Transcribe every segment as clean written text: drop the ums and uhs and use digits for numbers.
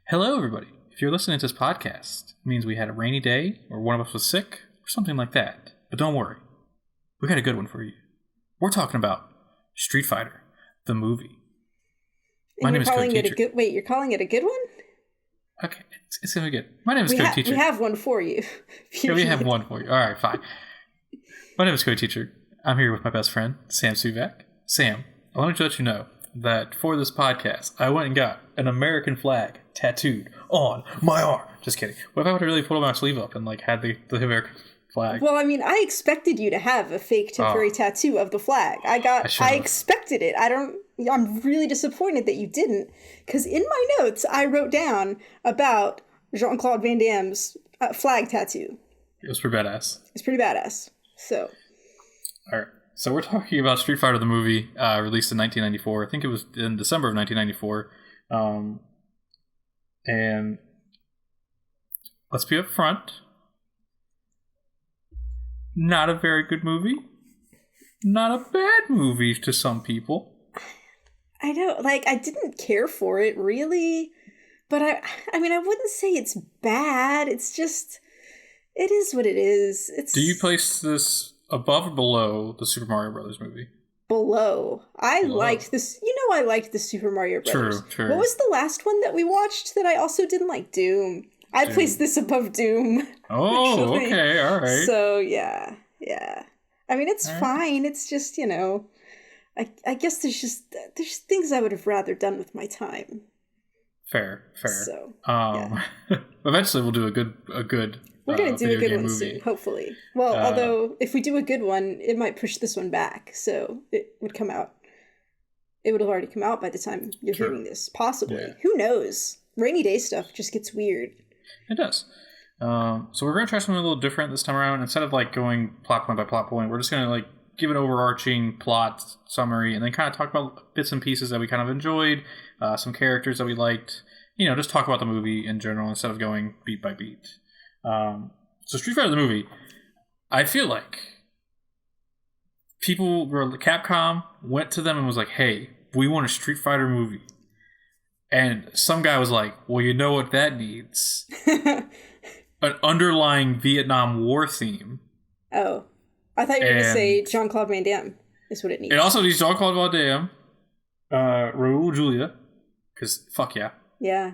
Hello, everybody. If you're listening to this podcast, it means we had a rainy day, or one of us was sick, or something like that. But don't worry. We got a good one for you. We're talking about Street Fighter, the movie. My name is Cody Teacher. Wait, you're calling it a good one? Okay, it's going to be good. My name is Cody Teacher. We have one for you. Yeah, we have one for you. All right, fine. My name is Cody Teacher. I'm here with my best friend, Sam Suvak. Sam, I wanted to let you know that for this podcast, I went and got an American flag tattooed on my arm. Just kidding. What if I would have really pulled my sleeve up and had the American flag? Well, I mean, I expected you to have a fake temporary tattoo of the flag. I expected it. I'm really disappointed that you didn't, because in my notes I wrote down about Jean-Claude Van Damme's flag tattoo. It was pretty badass. It's pretty badass. So, all right. So we're talking about Street Fighter the movie, released in 1994. I think it was in December of 1994. And let's be upfront. Not a very good movie. Not a bad movie to some people. I know, I didn't care for it, really. But I mean, I wouldn't say it's bad. It's just, it is what it is. Do you place this above or below the Super Mario Brothers movie? Below. I liked this. I liked the Super Mario Brothers. True. What was the last one that we watched that I also didn't like? Doom. I placed this above Doom. Oh, actually. Okay, all right. So, yeah. I mean, it's fine. Right. It's just, I guess there's things I would have rather done with my time. Fair. So, eventually we'll do a good we're going to do a good one movie soon, hopefully. Well, although if we do a good one, it might push this one back. So it would come out. It would have already come out by the time you're hearing this. Possibly. Yeah. Who knows? Rainy day stuff just gets weird. It does. So we're going to try something a little different this time around. Instead of going plot point by plot point, we're just going to give an overarching plot summary and then kind of talk about bits and pieces that we kind of enjoyed, some characters that we liked. Just talk about the movie in general instead of going beat by beat. So Street Fighter the movie, I feel like Capcom went to them and was like, hey, we want a Street Fighter movie. And some guy was like, well, you know what that needs? An underlying Vietnam War theme. Oh. I thought you were going to say Jean-Claude Van Damme is what it needs. It also needs Jean-Claude Van Damme, Raul Julia, because fuck yeah. Yeah.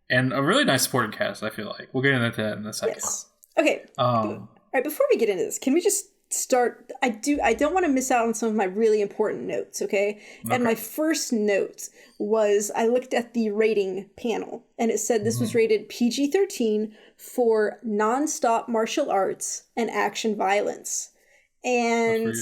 And a really nice supporting cast, I feel like. We'll get into that in a second. Yes. Okay. All right, before we get into this, can we just start? I don't want to miss out on some of my really important notes, okay? And my first note was I looked at the rating panel, and it said this was rated PG-13 for non-stop martial arts and action violence. And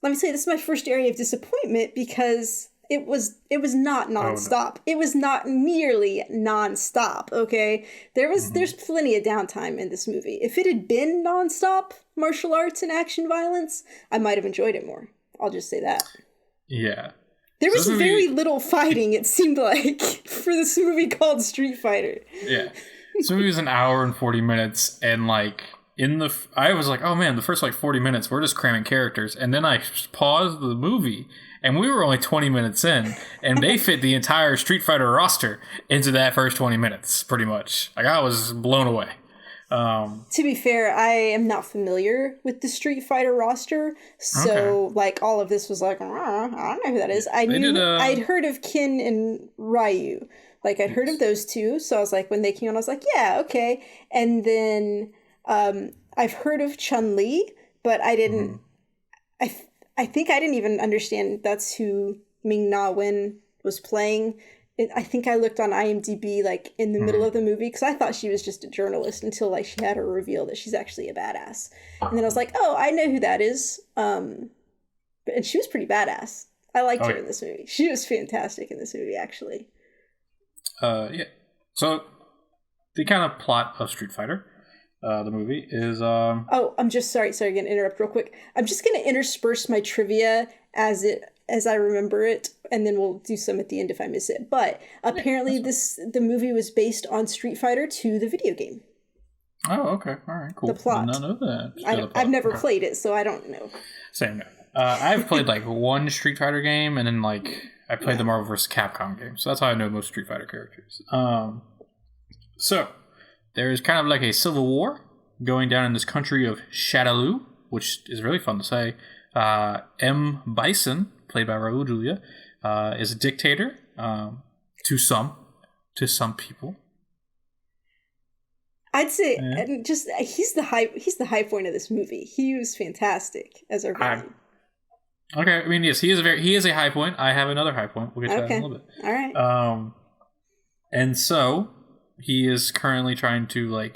let me say, this is my first area of disappointment because it was not nonstop. Oh, no. It was not nearly nonstop. Okay, there's plenty of downtime in this movie. If it had been nonstop martial arts and action violence, I might have enjoyed it more. I'll just say that. Yeah, there was very little fighting. It seemed like for this movie called Street Fighter. Yeah, this movie was an hour and 40 minutes, and I was like, oh man, the first 40 minutes we're just cramming characters, and then I paused the movie and we were only 20 minutes in and they fit the entire Street Fighter roster into that first 20 minutes pretty much. I was blown away. To be fair, I am not familiar with the Street Fighter roster, so all of this was I don't know who that is. I'd heard of Kin and Ryu, I'd heard of those two, so I was when they came on I was yeah, okay. And then I've heard of Chun-Li, but I didn't. I think I didn't even understand that's who Ming-Na Wen was playing. I think I looked on IMDb in the middle of the movie because I thought she was just a journalist until she had her reveal that she's actually a badass. And then I was oh, I know who that is. And she was pretty badass. I liked her in this movie. She was fantastic in this movie, actually. Yeah. So the kind of plot of Street Fighter. The movie is I'm just sorry I'm gonna interrupt real quick. I'm just gonna intersperse my trivia as I remember it, and then we'll do some at the end if I miss it. But apparently the movie was based on Street Fighter 2, the video game. Oh, okay. All right, cool. The plot. I did not know that. I've never played it, so I don't know. Same. I've played like one Street Fighter game, and then like I played the Marvel vs. Capcom game, so that's how I know most Street Fighter characters. So there's kind of like a civil war going down in this country of Shadaloo, which is really fun to say. M. Bison, played by Raul Julia, is a dictator to some people. I'd say, and just he's the high point of this movie. He was fantastic as our villain. Okay, I mean, yes, he is a high point. I have another high point. We'll get to that in a little bit. All right. And so he is currently trying to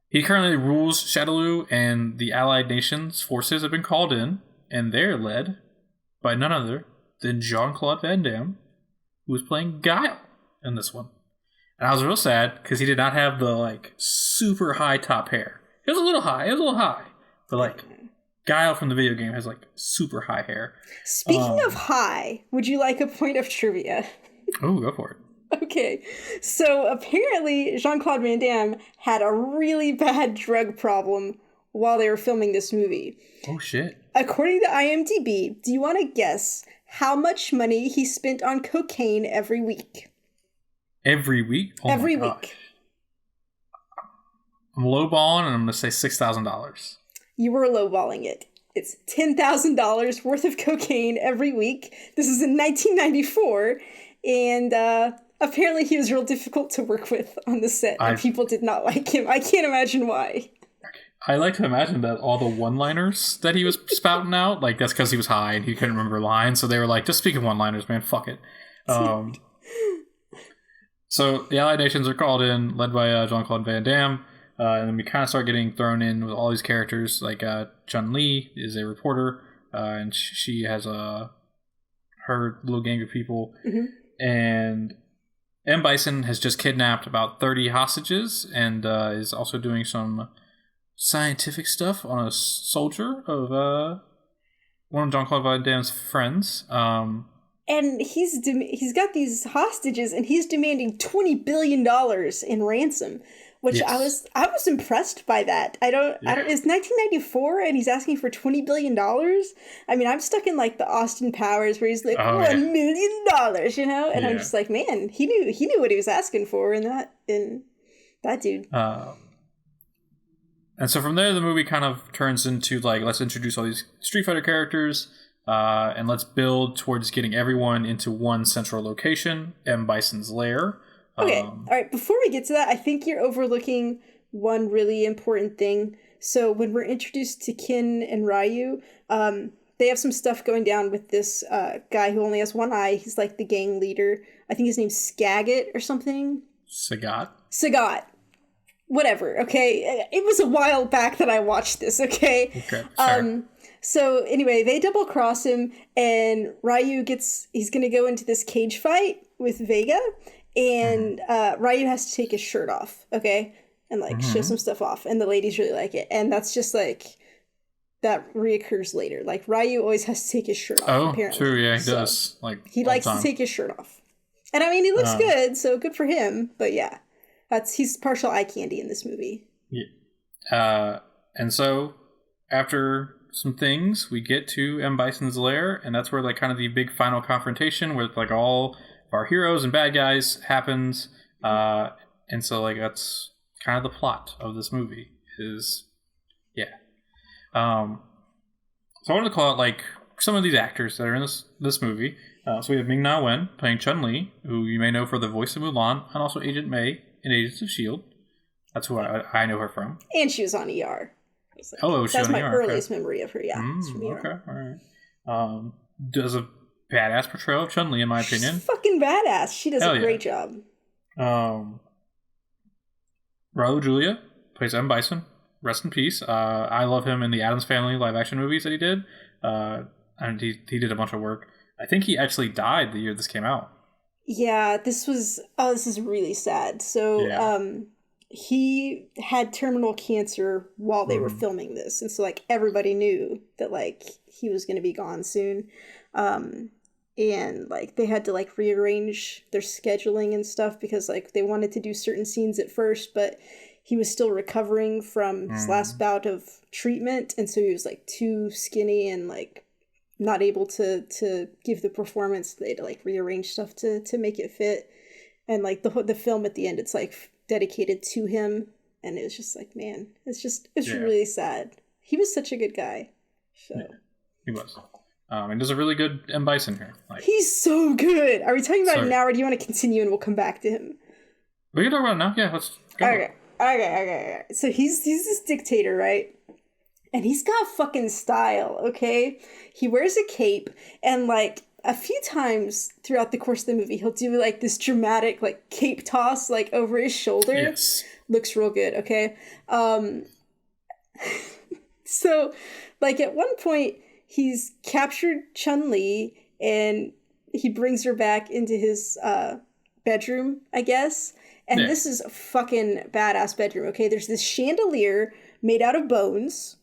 he currently rules Shadaloo, and the Allied nations' forces have been called in, and they're led by none other than Jean-Claude Van Damme, who was playing Guile in this one. And I was real sad because he did not have the super high top hair. It was a little high, but Guile from the video game has super high hair. Speaking of high, would you like a point of trivia? Oh, go for it. Okay, so apparently Jean-Claude Van Damme had a really bad drug problem while they were filming this movie. Oh, shit. According to IMDb, do you want to guess how much money he spent on cocaine every week? Every week? Oh, every week. I'm lowballing, and I'm going to say $6,000. You were lowballing it. It's $10,000 worth of cocaine every week. This is in 1994, and apparently he was real difficult to work with on the set, and people did not like him. I can't imagine why. I like to imagine that all the one-liners that he was spouting out, that's because he was high and he couldn't remember lines, so they were just speak of one-liners, man, fuck it. So the Allied nations are called in, led by Jean-Claude Van Damme, and then we kind of start getting thrown in with all these characters, Chun-Li is a reporter, and she has her little gang of people, and M. Bison has just kidnapped about 30 hostages, and is also doing some scientific stuff on a soldier of one of Jean-Claude Van Damme's friends. And he's got these hostages, and he's demanding $20 billion in ransom, which yes. I was impressed by that. It's 1994, and he's asking for $20 billion. I mean, I'm stuck in the Austin Powers, where he's like $1 million, And I'm just like, man, he knew what he was asking for in that dude. And so from there, the movie kind of turns into let's introduce all these Street Fighter characters. And let's build towards getting everyone into one central location, M. Bison's lair. Okay, all right. Before we get to that, I think you're overlooking one really important thing. So when we're introduced to Kin and Ryu, they have some stuff going down with this guy who only has one eye. He's the gang leader. I think his name's Skagit or something. Sagat. Whatever, okay? It was a while back that I watched this, okay? Okay, sure. So anyway, they double cross him, and Ryu he's gonna go into this cage fight with Vega, and Ryu has to take his shirt off, okay? And show some stuff off, and the ladies really like it. And that's just that reoccurs later. Ryu always has to take his shirt off, apparently. Oh, true, yeah, he does. He likes to take his shirt off. And I mean, he looks good, so good for him, but yeah. He's partial eye candy in this movie. Yeah. And so after some things, we get to M. Bison's lair, and that's where kind of the big final confrontation with all of our heroes and bad guys happens. And so that's kind of the plot of this movie is, yeah. So I wanted to call out some of these actors that are in this movie. So we have Ming-Na Wen playing Chun-Li, who you may know for the voice of Mulan, and also Agent May in Agents of S.H.I.E.L.D. That's who I know her from. And she was on ER. That's my earliest memory of her, yeah. Okay, all right. Does a badass portrayal of Chun-Li, in my opinion. She's fucking badass. She does a great job. Raul Julia plays M. Bison. Rest in peace. I love him in the Addams Family live-action movies that he did. And he did a bunch of work. I think he actually died the year this came out. Yeah, this is really sad. So, he had terminal cancer while they were filming this. And so, everybody knew that, he was going to be gone soon. And, they had to, rearrange their scheduling and stuff because, they wanted to do certain scenes at first, but he was still recovering from his last bout of treatment. And so he was, too skinny and, not able to give the performance. They had to like rearrange stuff to make it fit. And like the film at the end, it's like dedicated to him. And it was just like, man, it's really sad. He was such a good guy. So yeah, he was. And there's a really good M. Bison here. Like, he's so good. Are we talking about it now, or do you want to continue and we'll come back to him? We can talk about it now. Yeah, let's go. Okay. So he's this dictator, right? And he's got fucking style, okay? He wears a cape, and like a few times throughout the course of the movie, he'll do like this dramatic like cape toss like over his shoulder. Yes. Looks real good, okay? So like at one point he's captured Chun-Li and he brings her back into his bedroom, I guess. And this is a fucking badass bedroom, okay? There's this chandelier made out of bones.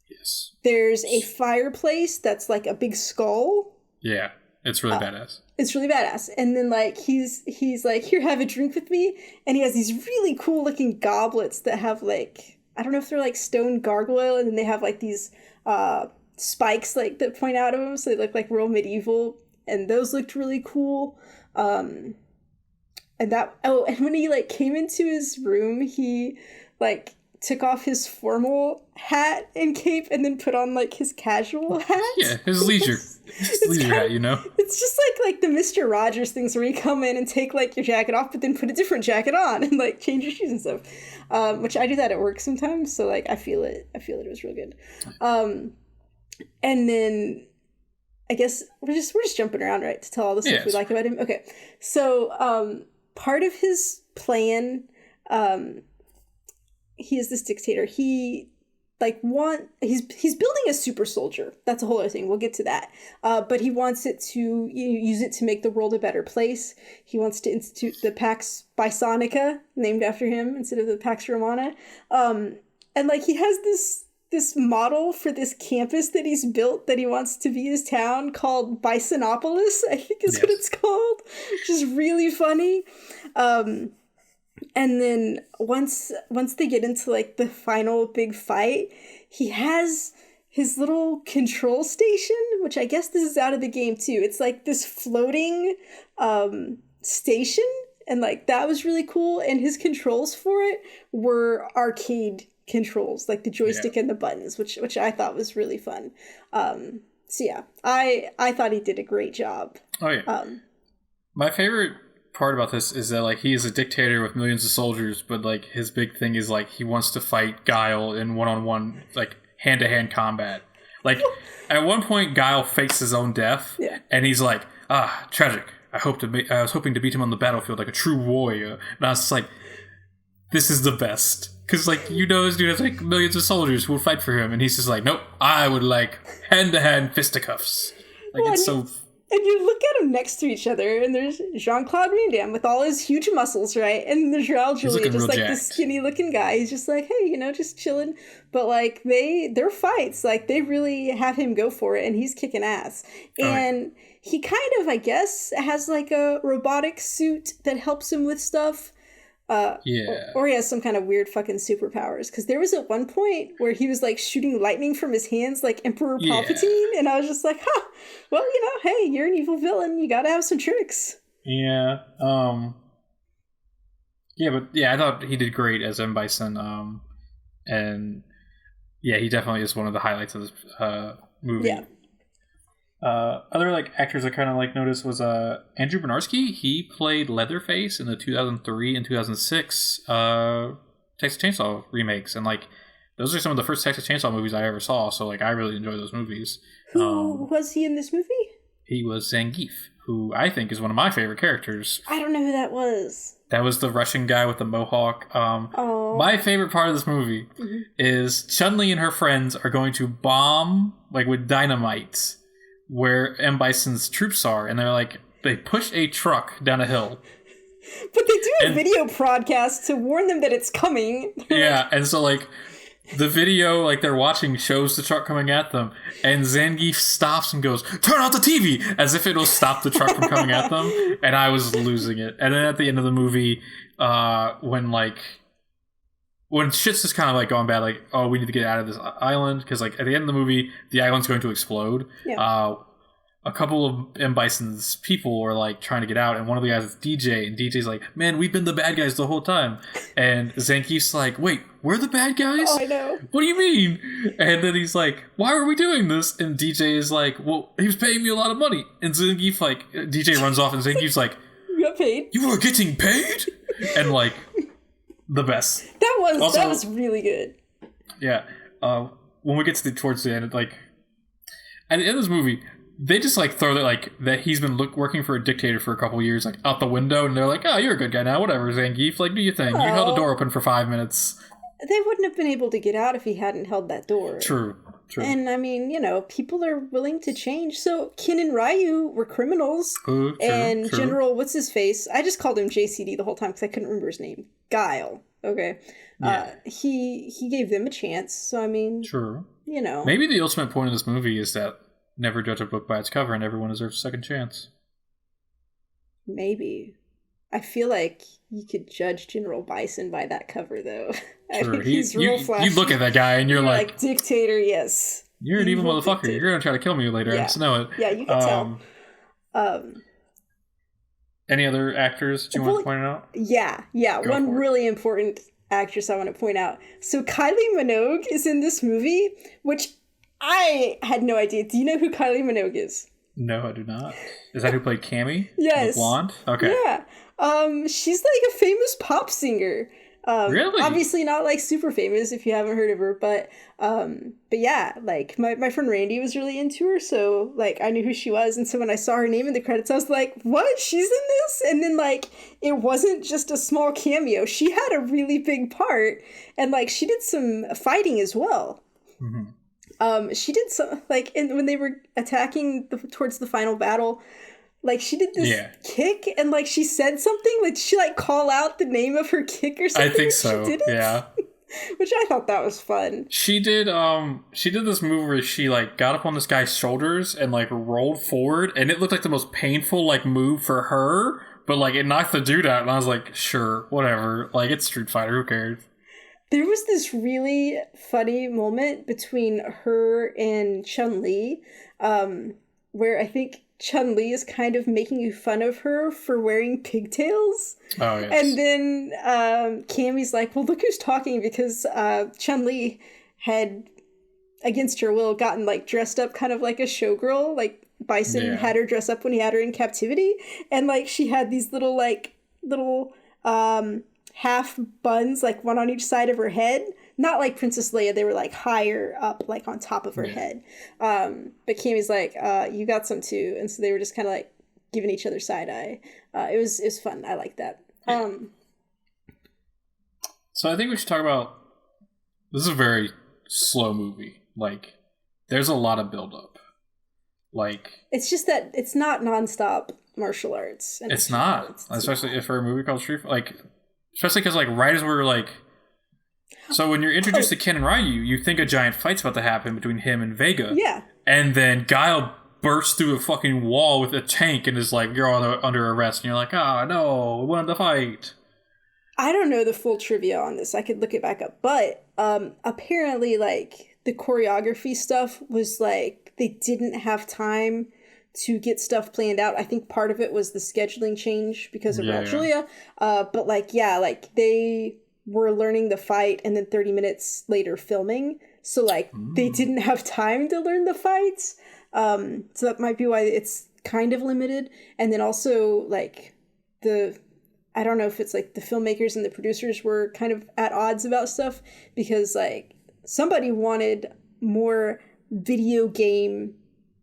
Yes. There's a fireplace that's like a big skull. Yeah, it's really badass. It's really badass. And then like he's like, here, have a drink with me. And he has these really cool looking goblets that have like, I don't know if they're like stone gargoyle, and then they have like these spikes like that point out of them, so they look like real medieval. And those looked really cool. And when he like came into his room, he like took off his formal hat and cape and then put on like his casual hat. Yeah, his leisure hat, you know? It's just like the Mr. Rogers things where you come in and take like your jacket off but then put a different jacket on and like change your shoes and stuff. Which I do that at work sometimes, so like I feel it was real good. And then I guess we're just jumping around, right, to tell all the stuff we like about him. Okay. So part of his plan, he is this dictator. He's building a super soldier. That's a whole other thing. We'll get to that. But he wants it to use it to make the world a better place. He wants to institute the Pax Bisonica, named after him instead of the Pax Romana. And like he has this model for this campus that he's built that he wants to be his town called Bisonopolis, I think is what it's called, which is really funny. And then once they get into like the final big fight, he has his little control station, which I guess this is out of the game too. It's like this floating station, and like that was really cool. And his controls for it were arcade controls, like the joystick and the buttons, which I thought was really fun. So yeah, I thought he did a great job. Oh yeah. My favorite part about this is that like he is a dictator with millions of soldiers, but like his big thing is like he wants to fight Guile in one-on-one, like hand-to-hand combat. Like at one point Guile fakes his own death, and he's like, tragic. I was hoping to beat him on the battlefield like a true warrior. And I was like, this is the best. Because, like, this dude has, like, millions of soldiers who will fight for him. And he's just like, nope, I would like hand-to-hand fisticuffs. Like, well, it's so... And you look at them next to each other, and there's Jean-Claude Van Damme with all his huge muscles, right? And there's Raul Julia, just like this skinny-looking guy. He's just like, hey, just chilling. But, like, their fights, like, they really have him go for it, and he's kicking ass. And he kind of, I guess, has, like, a robotic suit that helps him with stuff. Or he has some kind of weird fucking superpowers, because there was at one point where he was like shooting lightning from his hands like Emperor Palpatine, and I was just like, well, hey, you're an evil villain, you gotta have some tricks. I thought he did great as M. Bison, and he definitely is one of the highlights of this movie. Other like actors I kind of like noticed was Andrew Bernarski. He played Leatherface in the 2003 and 2006 Texas Chainsaw remakes, and like those are some of the first Texas Chainsaw movies I ever saw. So like I really enjoy those movies. Who was he in this movie? He was Zangief, who I think is one of my favorite characters. I don't know who that was. That was the Russian guy with the mohawk. My favorite part of this movie is Chun-Li and her friends are going to bomb like with dynamite where M. Bison's troops are, and they push a truck down a hill. But they do a video broadcast to warn them that it's coming. And so like the video like they're watching shows the truck coming at them, and Zangief stops and goes, "Turn off the TV," as if it'll stop the truck from coming at them, and I was losing it. And then at the end of the movie, when like when shit's just kind of like going bad, like, oh, we need to get out of this island because like at the end of the movie, the island's going to explode. Yeah. A couple of M. Bison's people are like trying to get out, and one of the guys is DJ, and DJ's like, "Man, we've been the bad guys the whole time." And Zangief's like, "Wait, we're the bad guys? Oh, I know. What do you mean?" And then he's like, "Why are we doing this?" And DJ is like, "Well, he was paying me a lot of money." And Zangief like, DJ runs off, and Zangief's like, "You got paid? You were getting paid?" And like, the best. That was really good. Yeah. When we get to towards the end, like at the end of this movie, they just like throw that he's been working for a dictator for a couple years, like out the window, and they're like, "Oh, you're a good guy now, whatever, Zangief, like do your thing. You held the door open for 5 minutes." They wouldn't have been able to get out if he hadn't held that door. True. And I mean, people are willing to change. So Ken and Ryu were criminals, and General what's his face? I just called him JCD the whole time because I couldn't remember his name. Guile. Okay. Yeah. He gave them a chance. So I mean, maybe the ultimate point of this movie is that never judge a book by its cover, and everyone deserves a second chance. Maybe. I feel like you could judge General Bison by that cover, though. Sure. I mean, he's real flashy. You look at that guy, and you're like, dictator, yes. You're an evil motherfucker. Dictator. You're going to try to kill me later. Yeah. I just know it. Yeah, you can tell. Any other actors that you want to point out? Yeah. One really important actress I want to point out. So Kylie Minogue is in this movie, which I had no idea. Do you know who Kylie Minogue is? No, I do not. Is that who played Cammy? Yes. The blonde? Okay. Yeah. She's like a famous pop singer. Really? Obviously not like super famous if you haven't heard of her, but yeah, like my friend Randy was really into her, so like I knew who she was, and so when I saw her name in the credits, I was like, what? She's in this? And then like it wasn't just a small cameo. She had a really big part, and like she did some fighting as well. Mm-hmm. She did some like when they were attacking towards the final battle. Like, she did this kick, and, like, she said something. Like, she, like, call out the name of her kick or something. I think so, yeah. Which I thought that was fun. She did this move where she, like, got up on this guy's shoulders and, like, rolled forward, and it looked like the most painful, like, move for her, but, like, it knocked the dude out, and I was like, sure, whatever. Like, it's Street Fighter, who cares? There was this really funny moment between her and Chun-Li, where I think Chun-Li is kind of making fun of her for wearing pigtails. Oh, yes. And then Cammy's like, well, look who's talking, because Chun-Li had, against her will, gotten like dressed up kind of like a showgirl. Like Bison had her dress up when he had her in captivity. And like she had these little half buns, like one on each side of her head. Not like Princess Leia, they were like higher up, like on top of her head. But Cammy's like, you got some too. And so they were just kind of like giving each other side eye. It was fun. I like that. So I think we should talk about, this is a very slow movie. Like, there's a lot of buildup. Like, it's just that it's not nonstop martial arts. And it's not. Especially for a movie called Street Fighter. Like, especially because like right as we're like, so when you're introduced to Ken and Ryu, you think a giant fight's about to happen between him and Vega. Yeah. And then Guile bursts through a fucking wall with a tank and is like, you're under arrest. And you're like, no, we wanted to fight. I don't know the full trivia on this. I could look it back up. But apparently, like, the choreography stuff was like, they didn't have time to get stuff planned out. I think part of it was the scheduling change because of Raul Julia. But like, like they were learning the fight and then 30 minutes later filming. So like they didn't have time to learn the fights. So that might be why it's kind of limited. And then also like I don't know if it's like the filmmakers and the producers were kind of at odds about stuff because like somebody wanted more video game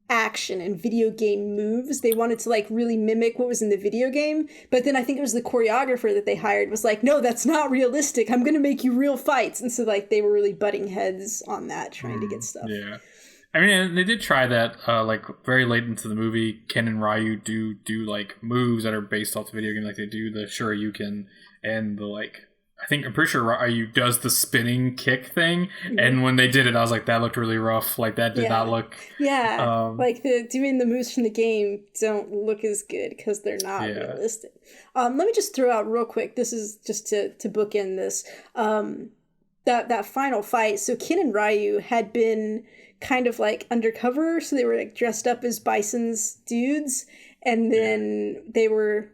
action and video game moves. They wanted to like really mimic what was in the video game, but then I think it was the choreographer that they hired was like, no, that's not realistic, I'm gonna make you real fights. And so like they were really butting heads on that, trying to get stuff. I mean, they did try that like very late into the movie. Ken and Ryu do like moves that are based off the video game, like they do the Shoryuken and the like, I'm pretty sure Ryu does the spinning kick thing, and when they did it, I was like, that looked really rough. Like, that did not look... like, doing the moves from the game don't look as good, because they're not realistic. Let me just throw out real quick, this is just to bookend this. that final fight, so Ken and Ryu had been kind of like undercover, so they were like dressed up as Bison's dudes, and then they were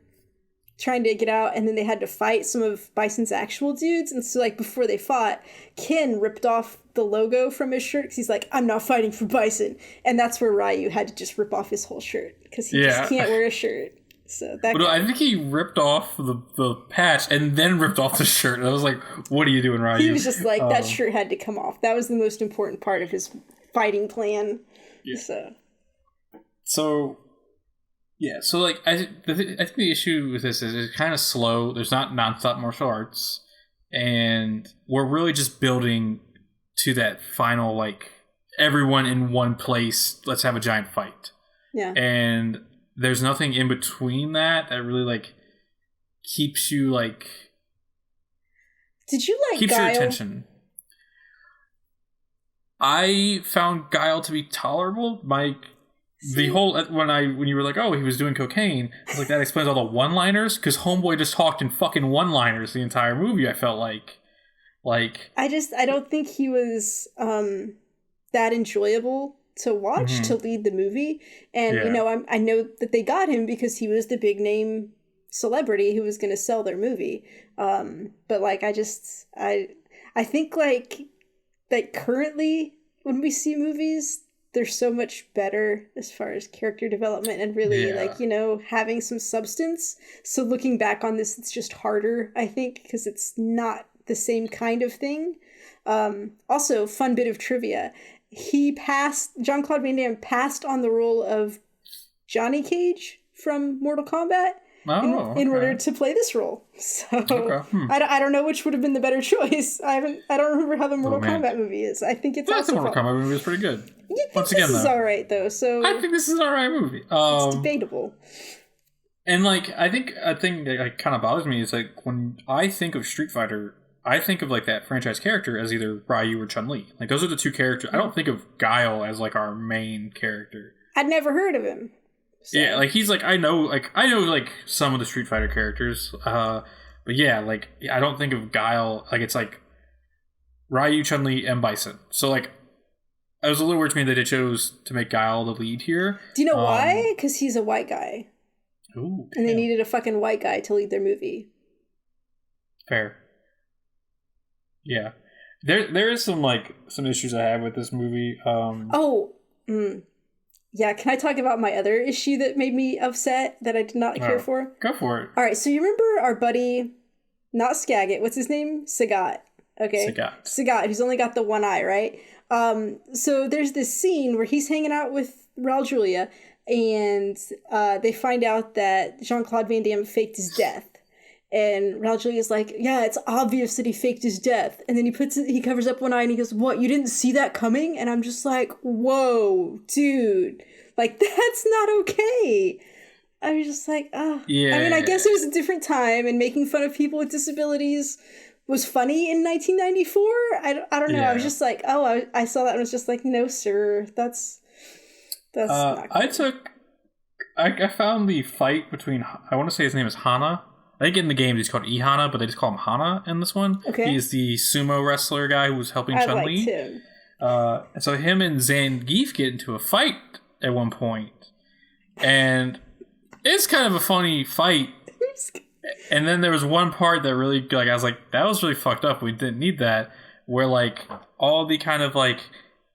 trying to get out, and then they had to fight some of Bison's actual dudes. And so like before they fought, Ken ripped off the logo from his shirt because he's like, I'm not fighting for Bison. And that's where Ryu had to just rip off his whole shirt because he just can't wear a shirt. So that I think he ripped off the patch and then ripped off the shirt. And I was like, what are you doing, Ryu? He was just like, that shirt had to come off. That was the most important part of his fighting plan. Yeah. So yeah, so like I think the issue with this is it's kind of slow. There's not nonstop martial arts, and we're really just building to that final like everyone in one place. Let's have a giant fight. Yeah, and there's nothing in between that really like keeps you like. Did you like keeps Guile? Your attention? I found Guile to be tolerable. The whole when you were like, oh, he was doing cocaine, I was like, that explains all the one-liners, because Homeboy just talked in fucking one-liners the entire movie. I felt like I don't think he was that enjoyable to watch to lead the movie, and you know I know that they got him because he was the big name celebrity who was going to sell their movie, but like I think like currently when we see movies, they're so much better as far as character development and really like, you know, having some substance. So looking back on this, it's just harder, I think, because it's not the same kind of thing. Also, fun bit of trivia. Jean-Claude Van Damme passed on the role of Johnny Cage from Mortal Kombat in order to play this role. So I don't know which would have been the better choice. I don't remember how the Mortal Kombat movie is. I think it's also the Mortal Kombat movie is pretty good. Once again, this is all right though. So I think this is an all right movie. It's debatable. And like I think a thing that like, kind of bothers me is like when I think of Street Fighter, I think of like that franchise character as either Ryu or Chun-Li. Like those are the two characters. I don't think of Guile as like our main character. I'd never heard of him. So. Yeah, like he's like I know like some of the Street Fighter characters, but yeah, like I don't think of Guile like it's like Ryu, Chun-Li, and Bison. So like it was a little weird to me that they chose to make Guile the lead here. Do you know why? Because he's a white guy. Ooh, and they needed a fucking white guy to lead their movie. Fair. Yeah, there is some issues I have with this movie. Yeah, can I talk about my other issue that made me upset that I did not care for? Go for it. All right, so you remember our buddy, not Skagit, what's his name? Sagat. Okay. Sagat, who's only got the one eye, right? So there's this scene where he's hanging out with Raul Julia, and they find out that Jean-Claude Van Damme faked his death. And Raul Julia's like, yeah, it's obvious that he faked his death. And then he covers up one eye and he goes, what, you didn't see that coming? And I'm just like, whoa, dude. Like, that's not okay. I was just like, oh. Yeah. I mean, I guess it was a different time, and making fun of people with disabilities was funny in 1994. I don't know. I was just like, oh, I saw that and was just like, no, sir. That's not cool. I found the fight between, I want to say his name is Hana. I think in the game he's called Ihana, but they just call him Hana in this one. Okay. He's the sumo wrestler guy who was helping Chun-Li. I liked him. And so him and Zangief get into a fight at one point. And it's kind of a funny fight. And then there was one part that really, like, I was like, that was really fucked up. We didn't need that. Where, like, all the kind of, like,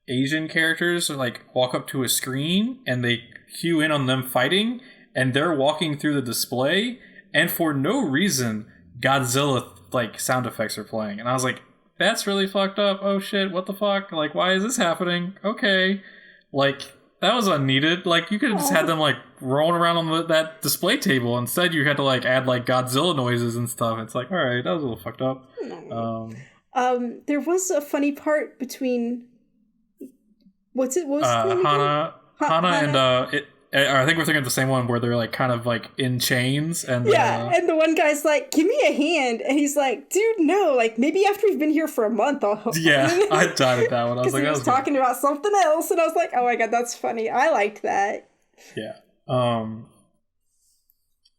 Asian characters, like, walk up to a screen and they cue in on them fighting. And they're walking through the display. And for no reason, Godzilla, like, sound effects are playing. And I was like, that's really fucked up. Oh, shit, what the fuck? Like, why is this happening? Okay. Like, that was unneeded. Like, you could have just had them, like, rolling around on that display table. Instead, you had to, like, add, like, Godzilla noises and stuff. It's like, all right, that was a little fucked up. There was a funny part between... What was the name Hana and... I think we're thinking of the same one where they're like kind of like in chains and and the one guy's like, give me a hand, and he's like, dude, no, like maybe after we've been here for a month I'll help. I died at that one. I was like, he was talking about something else, and I was like, oh my god, that's funny. I liked that.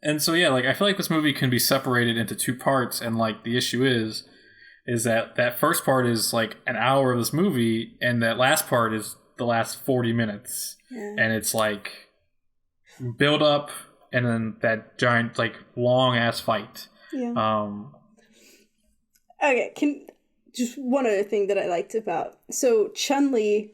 And so like I feel like this movie can be separated into two parts, and like the issue is is that first part is like an hour of this movie, and that last part is the last 40 minutes. Yeah. And it's like build up and then that giant, like, long ass fight. Yeah. Okay, just one other thing that I liked about, so Chun-Li,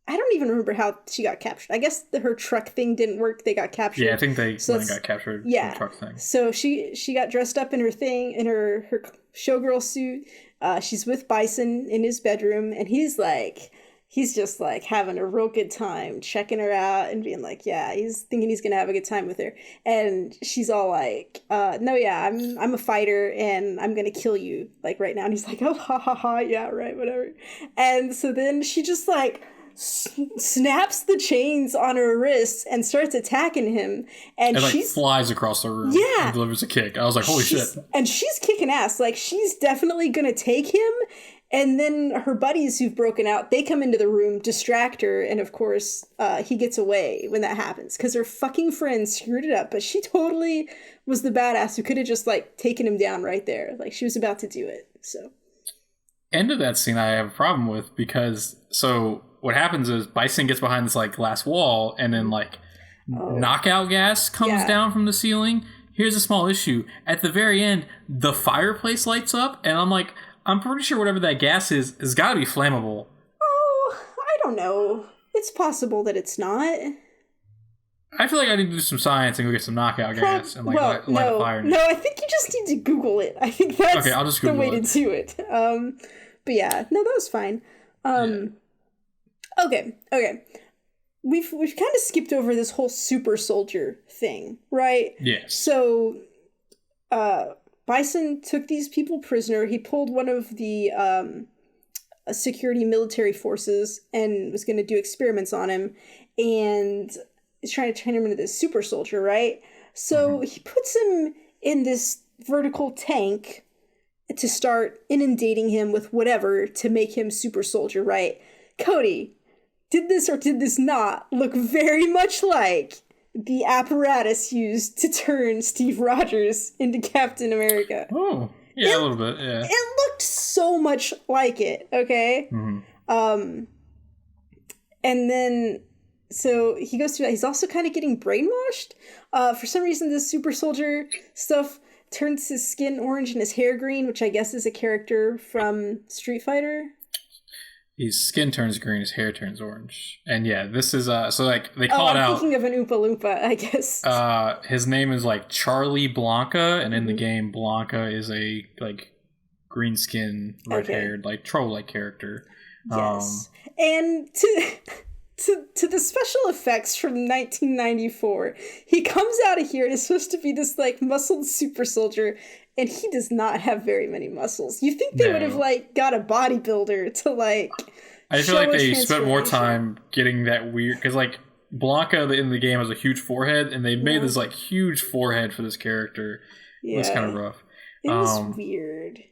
I don't even remember how she got captured. I guess her truck thing didn't work. They got captured. Yeah, I think they got captured. Yeah. In the truck thing. So she got dressed up in her thing, in her showgirl suit. She's with Bison in his bedroom, and he's just like having a real good time, checking her out and being like, yeah, he's thinking he's gonna have a good time with her. And she's all like, no, yeah, I'm a fighter and I'm gonna kill you, like, right now. And he's like, oh, ha ha ha, yeah, right, whatever. And so then she just like snaps the chains on her wrists and starts attacking him, and she flies across the room. Yeah, and delivers a kick. I was like, holy shit. And she's kicking ass. Like, she's definitely gonna take him. And then her buddies who've broken out, they come into the room, distract her, and of course he gets away when that happens because her fucking friend screwed it up. But she totally was the badass who could have just like taken him down right there. Like, she was about to do it. So end of that scene I have a problem with, because so what happens is Bison gets behind this like glass wall, and then like knockout gas comes down from the ceiling. Here's a small issue. At the very end, the fireplace lights up, and I'm like, I'm pretty sure whatever that gas is got to be flammable. Oh, I don't know. It's possible that it's not. I feel like I need to do some science and go get some knockout gas and like light a fire. No, I think you just need to Google it. I think that's I'll just Google the way to do it. But yeah, no, that was fine. Okay. We've kind of skipped over this whole super soldier thing, right? Yes. So, Bison took these people prisoner. He pulled one of the security military forces and was going to do experiments on him, and is trying to turn him into this super soldier, right? So he puts him in this vertical tank to start inundating him with whatever to make him super soldier, right? Cody, did this or did this not look very much like the apparatus used to turn Steve Rogers into Captain America? Oh, yeah, a little bit, yeah. It looked so much like it, okay? Mm-hmm. And then, so he goes through that. He's also kind of getting brainwashed. For some reason, this super soldier stuff turns his skin orange and his hair green, which I guess is a character from Street Fighter. His skin turns green, his hair turns orange. And yeah, this is, so like, they call it out. I'm thinking of an Oompa Loompa, I guess. His name is like Charlie Blanca, and in the game, Blanca is a, like, green skin, red haired, like, troll like character. Yes. And to the special effects from 1994, he comes out of here and is supposed to be this like muscled super soldier, and he does not have very many muscles. You think they would have like got a bodybuilder to like I feel like they spent more time getting that weird, because like Blanca in the game has a huge forehead, and they made this like huge forehead for this character. It was kind of rough. It was weird.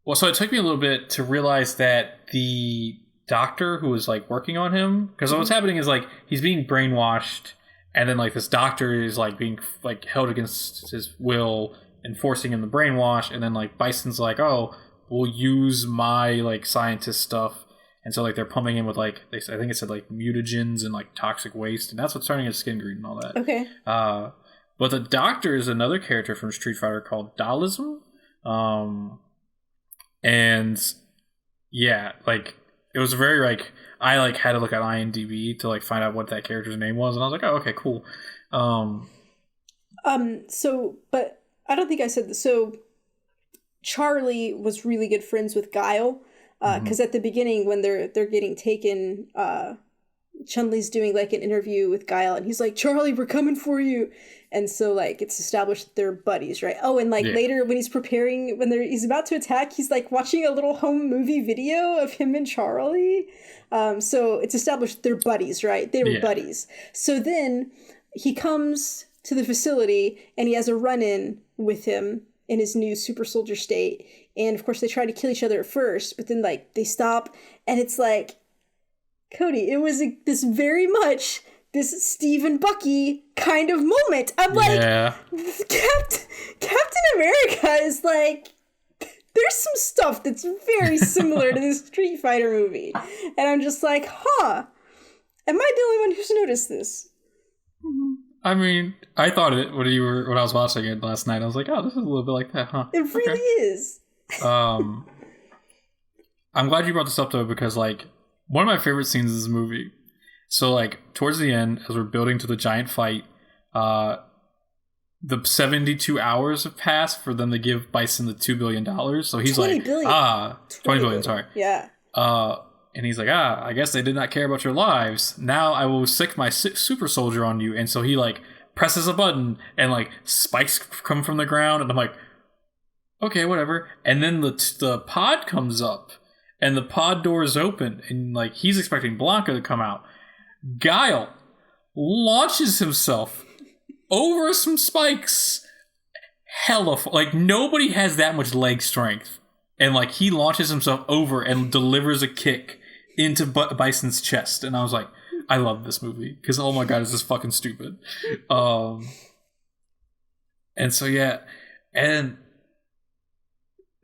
Well, so it took me a little bit to realize that the doctor who was like working on him, because what's happening is like he's being brainwashed, and then like this doctor is like being like held against his will and forcing him to brainwash, and then like Bison's like, oh, we'll use my like scientist stuff, and so like they're pumping him with like I think it said like mutagens and like toxic waste, and that's what's turning his skin green and all that. Okay. But the doctor is another character from Street Fighter called Dualism, and yeah, like it was very like I like had to look at IMDb to like find out what that character's name was, and I was like, oh, okay, cool. So, but I don't think I said this. So Charlie was really good friends with Guile, because at the beginning when they're getting taken, Chun-Li's doing like an interview with Guile, and he's like, Charlie, we're coming for you. And so like it's established that they're buddies, right? Oh, and like later when he's preparing, he's about to attack, he's like watching a little home movie video of him and Charlie. So it's established they're buddies, right? They were buddies. So then he comes to the facility and he has a run-in with him in his new super soldier state. And of course they try to kill each other at first, but then like they stop, and it's like, Cody, it was this very much this Steve and Bucky kind of moment. I'm like, Captain America is like there's some stuff that's very similar to this Street Fighter movie. And I'm just like, huh, am I the only one who's noticed this? I mean, I thought it when I was watching it last night. I was like, oh, this is a little bit like that, huh? It really is. I'm glad you brought this up though, because like one of my favorite scenes in this movie. So like towards the end, as we're building to the giant fight, the 72 hours have passed for them to give Bison the $2 billion. So he's 20 like, billion. 20 billion, sorry. Yeah. And he's like, I guess they did not care about your lives. Now I will sick my super soldier on you. And so he like presses a button and like spikes come from the ground. And I'm like, okay, whatever. And then the pod comes up and the pod doors open. And like he's expecting Blanca to come out. Guile launches himself over some spikes. Like nobody has that much leg strength. And like he launches himself over and delivers a kick into Bison's chest. And I was like, I love this movie because oh my god, is this fucking stupid. And so yeah, and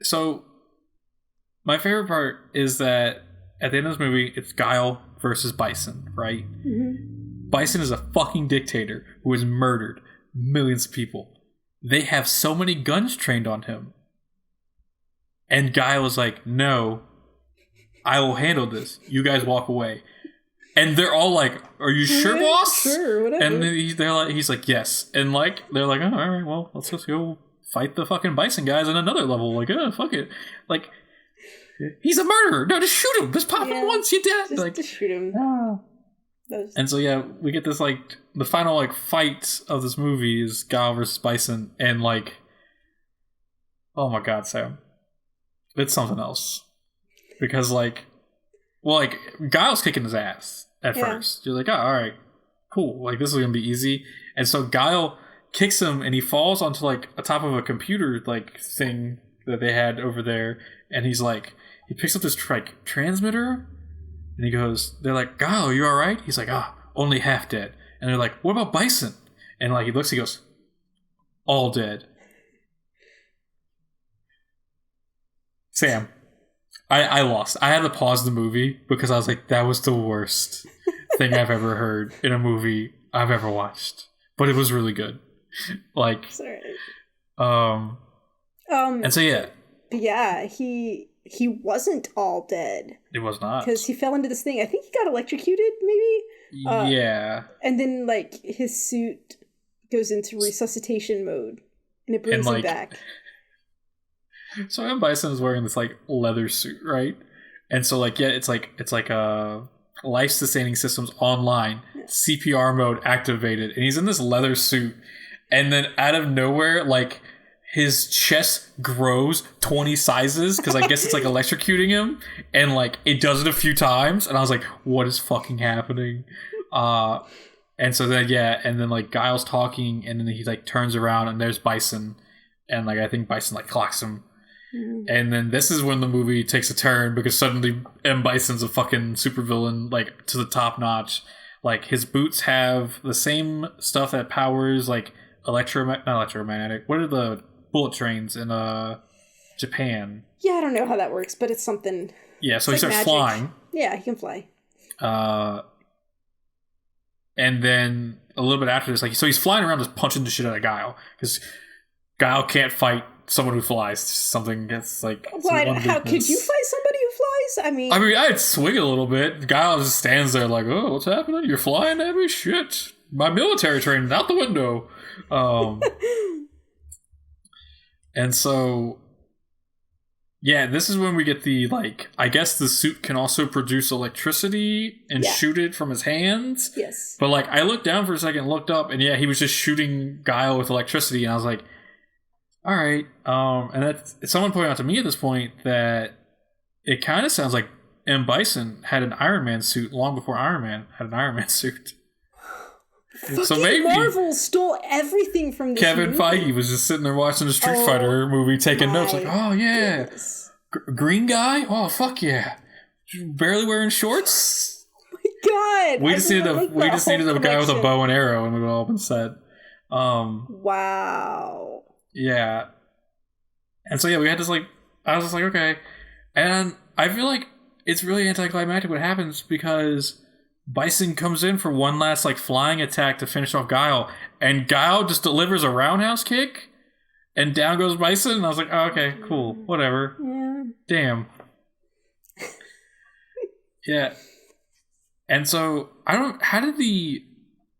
so my favorite part is that at the end of this movie, it's Guile versus Bison, right? Mm-hmm. Bison is a fucking dictator who has murdered millions of people. They have so many guns trained on him. And Guile was like, no, I will handle this. You guys walk away. And they're all like, are you sure, boss? Sure, whatever. And he's like, yes. And like, they're like, oh, all right, well, let's just go fight the fucking Bison guys on another level. Like, fuck it. Like, he's a murderer. No, just shoot him. Just pop him once, you're dead. Just shoot him. And so, yeah, we get this, like, the final, like, fight of this movie is Guile versus Bison. And, like, oh my god, Sam. It's something else. Because, like, well, like, Guile's kicking his ass at first. You're like, oh, alright, cool. Like, this is gonna be easy. And so Guile kicks him, and he falls onto, like, a top of a computer, like, thing that they had over there. And he's like, he picks up this, like, transmitter, and he goes, they're like, Guile, you alright? He's like, only half dead. And they're like, what about Bison? And, like, he looks, he goes, all dead. Sam, I lost. I had to pause the movie because I was like, that was the worst thing I've ever heard in a movie I've ever watched. But it was really good. Like, sorry. And so yeah. But yeah, he wasn't all dead. It was not. Because he fell into this thing. I think he got electrocuted, maybe? Yeah. And then, like, his suit goes into resuscitation mode. And it brings him back. So M. Bison is wearing this like leather suit, right? And so like it's like life sustaining systems online, CPR mode activated, and he's in this leather suit, and then out of nowhere, like his chest grows 20 sizes because I guess it's like electrocuting him, and like it does it a few times, and I was like, what is fucking happening? And so then and then like Guile's talking, and then he like turns around and there's Bison, and like I think Bison like clocks him. And then this is when the movie takes a turn because suddenly M. Bison's a fucking supervillain, like to the top notch. Like his boots have the same stuff that powers like not electromagnetic. What are the bullet trains in Japan? Yeah, I don't know how that works, but it's something. Yeah, so he starts flying. Yeah, he can fly. And then a little bit after this, like so he's flying around just punching the shit out of Guile because Guile can't fight someone who flies. Something that's like. Well, how could you fight somebody who flies? I mean, I'd swing a little bit. Guile just stands there like, oh, what's happening? You're flying at me? Shit. My military training out the window. And so, yeah, this is when we get the, like, I guess the suit can also produce electricity and shoot it from his hands. Yes. But, like, I looked down for a second, looked up, and he was just shooting Guile with electricity, and I was like, all right. And someone pointed out to me at this point that it kind of sounds like M. Bison had an Iron Man suit long before Iron Man had an Iron Man suit. So maybe Marvel stole everything from this Kevin movie. Feige was just sitting there watching the Street Fighter movie, taking notes like, oh yeah, green guy, oh fuck yeah, barely wearing shorts. Oh my god, we just needed a guy with a bow and arrow, and it would all been said. Wow. Yeah. And so, yeah, we had this, like, I was just like, okay. And I feel like it's really anticlimactic what happens because Bison comes in for one last like flying attack to finish off Guile, and Guile just delivers a roundhouse kick, and down goes Bison. And I was like, oh, okay, cool, whatever. Yeah. Damn. Yeah. And so how did the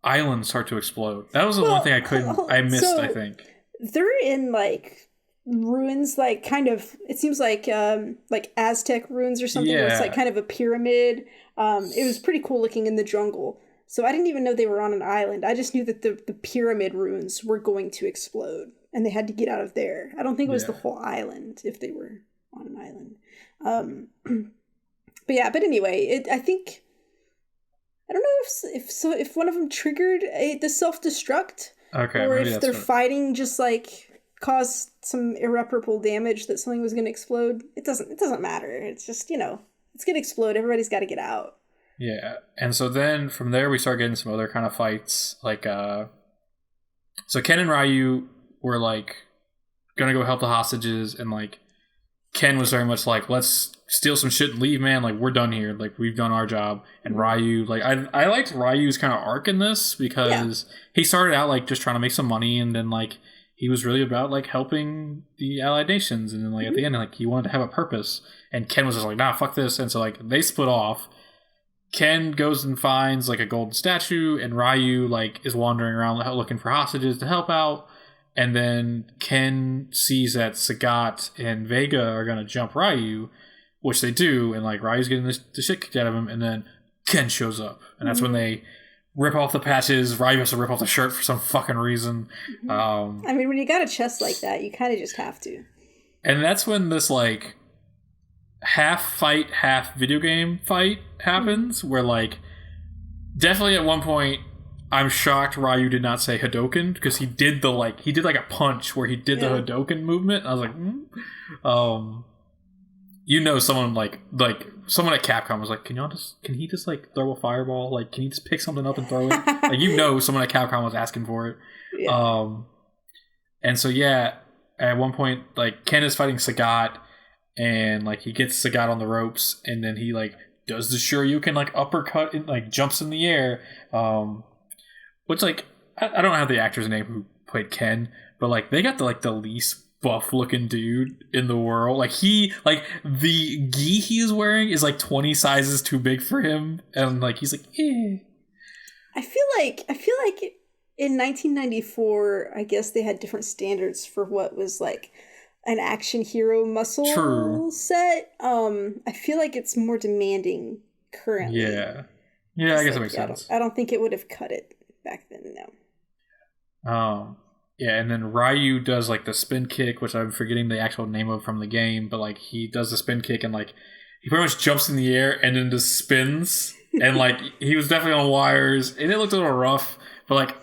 island start to explode? That was the one thing I missed. I think they're in like ruins, like kind of, it seems like Aztec ruins or something. Where it's like kind of a pyramid. It was pretty cool looking in the jungle. So I didn't even know they were on an island. I just knew that the pyramid ruins were going to explode and they had to get out of there. I don't think it was the whole island if they were on an island. But anyway, I think, I don't know if one of them triggered the self-destruct, or if their fighting just like caused some irreparable damage that something was going to explode. It doesn't matter. It's just, it's going to explode. Everybody's got to get out. Yeah. And so then from there we start getting some other kind of fights. Like, so Ken and Ryu were like going to go help the hostages, and like Ken was very much like, let's steal some shit and leave, man. Like, we're done here. Like, we've done our job. And Ryu, like, I liked Ryu's kind of arc in this because he started out like just trying to make some money, and then like he was really about like helping the Allied nations, and then like at the end, like he wanted to have a purpose, and Ken was just like, nah, fuck this. And so like they split off. Ken goes and finds like a golden statue, and Ryu like is wandering around looking for hostages to help out. And then Ken sees that Sagat and Vega are gonna jump Ryu, which they do, and like Ryu's getting the shit kicked out of him, and then Ken shows up, and that's when they rip off the patches. Ryu has to rip off the shirt for some fucking reason. I mean, when you got a chest like that, you kind of just have to. And that's when this like half fight, half video game fight happens, where like definitely at one point I'm shocked Ryu did not say Hadoken, because he did like a punch where he did the Hadoken movement. I was like, someone like someone at Capcom was like, can he just like throw a fireball? Like, can he just pick something up and throw it? Like, someone at Capcom was asking for it. Yeah. And so at one point like Ken is fighting Sagat, and like he gets Sagat on the ropes, and then he like does the Shoryuken like uppercut and like jumps in the air. Which like I don't have the actor's name who played Ken, but like they got the least buff looking dude in the world. Like the gi he is wearing is like 20 sizes too big for him, and like he's like, eh. I feel like in 1994, I guess they had different standards for what was like an action hero muscle set. I feel like it's more demanding currently. Yeah, I guess that makes sense. I don't think it would have cut it back then, no. Yeah, and then Ryu does like the spin kick, which I'm forgetting the actual name of from the game, but like he does the spin kick, and like he pretty much jumps in the air and then just spins, and like he was definitely on wires, and it looked a little rough, but like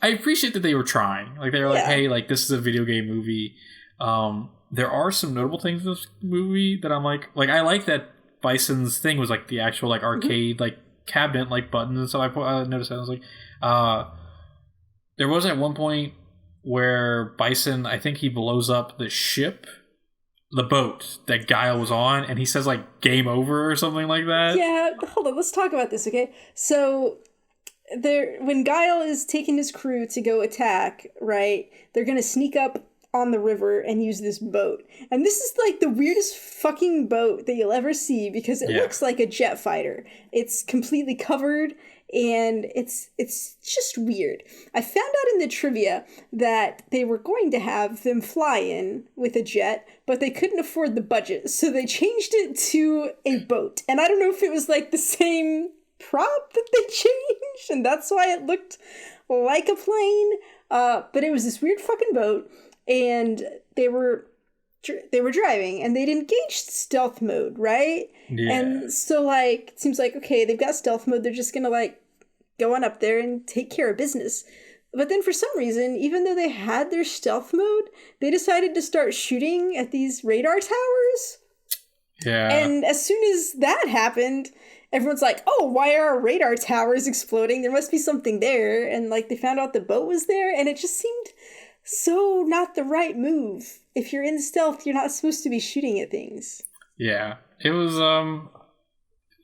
I appreciate that they were trying. Like they were like, hey, like this is a video game movie. There are some notable things in this movie that I'm like I like that Bison's thing was like the actual like arcade like cabinet like buttons and stuff. I noticed that. I was like, there was at one point where Bison, I think he blows up the boat that Guile was on, and he says like game over or something like that. Yeah, hold on, let's talk about this, okay? So when Guile is taking his crew to go attack, right, they're gonna sneak up on the river and use this boat, and this is like the weirdest fucking boat that you'll ever see, because it looks like a jet fighter. It's completely covered, and it's just weird. I found out in the trivia that they were going to have them fly in with a jet, but they couldn't afford the budget, so they changed it to a boat. And I don't know if it was like the same prop that they changed, and that's why it looked like a plane, but it was this weird fucking boat. And they were driving, and they'd engaged stealth mode, right? Yeah. And so, like, it seems like, okay, they've got stealth mode. They're just gonna, like, go on up there and take care of business. But then for some reason, even though they had their stealth mode, they decided to start shooting at these radar towers. Yeah. And as soon as that happened, everyone's like, oh, why are our radar towers exploding? There must be something there. And, like, they found out the boat was there, and it just seemed so not the right move. if you're in stealth, you're not supposed to be shooting at things. Yeah, it was a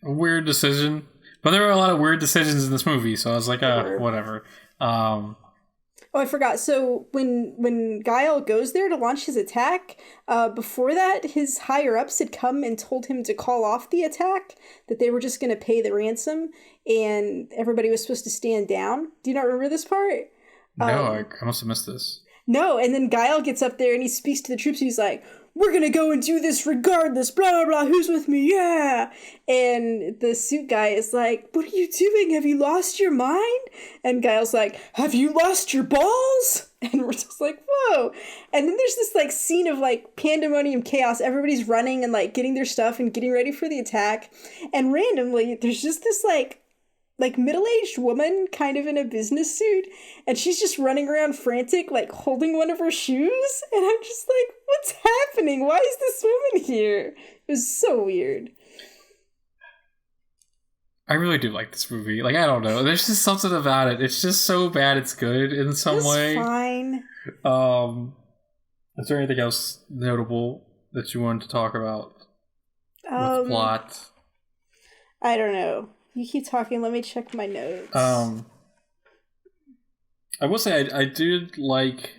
weird decision, but there were a lot of weird decisions in this movie, so I was like, whatever. Oh, I forgot. So when Guile goes there to launch his attack, before that, his higher-ups had come and told him to call off the attack, that they were just going to pay the ransom, and everybody was supposed to stand down. Do you not remember this part? No, I must have missed this. No, and then Guile gets up there and he speaks to the troops. He's like, we're going to go and do this regardless, blah, blah, blah, who's with me, yeah! And the suit guy is like, what are you doing? Have you lost your mind? And Guile's like, have you lost your balls? And we're just like, whoa! And then there's this, like, scene of, like, pandemonium chaos. Everybody's running and, like, getting their stuff and getting ready for the attack. And randomly, there's just this, like middle-aged woman kind of in a business suit, and she's just running around frantic, like holding one of her shoes, and I'm just like, what's happening? Why is this woman here? It was so weird. I really do like this movie. Like, I don't know, there's just something about it. It's just so bad it's good in some way. It's fine. Is there anything else notable that you wanted to talk about with plot? I don't know. You keep talking. Let me check my notes. I will say I did like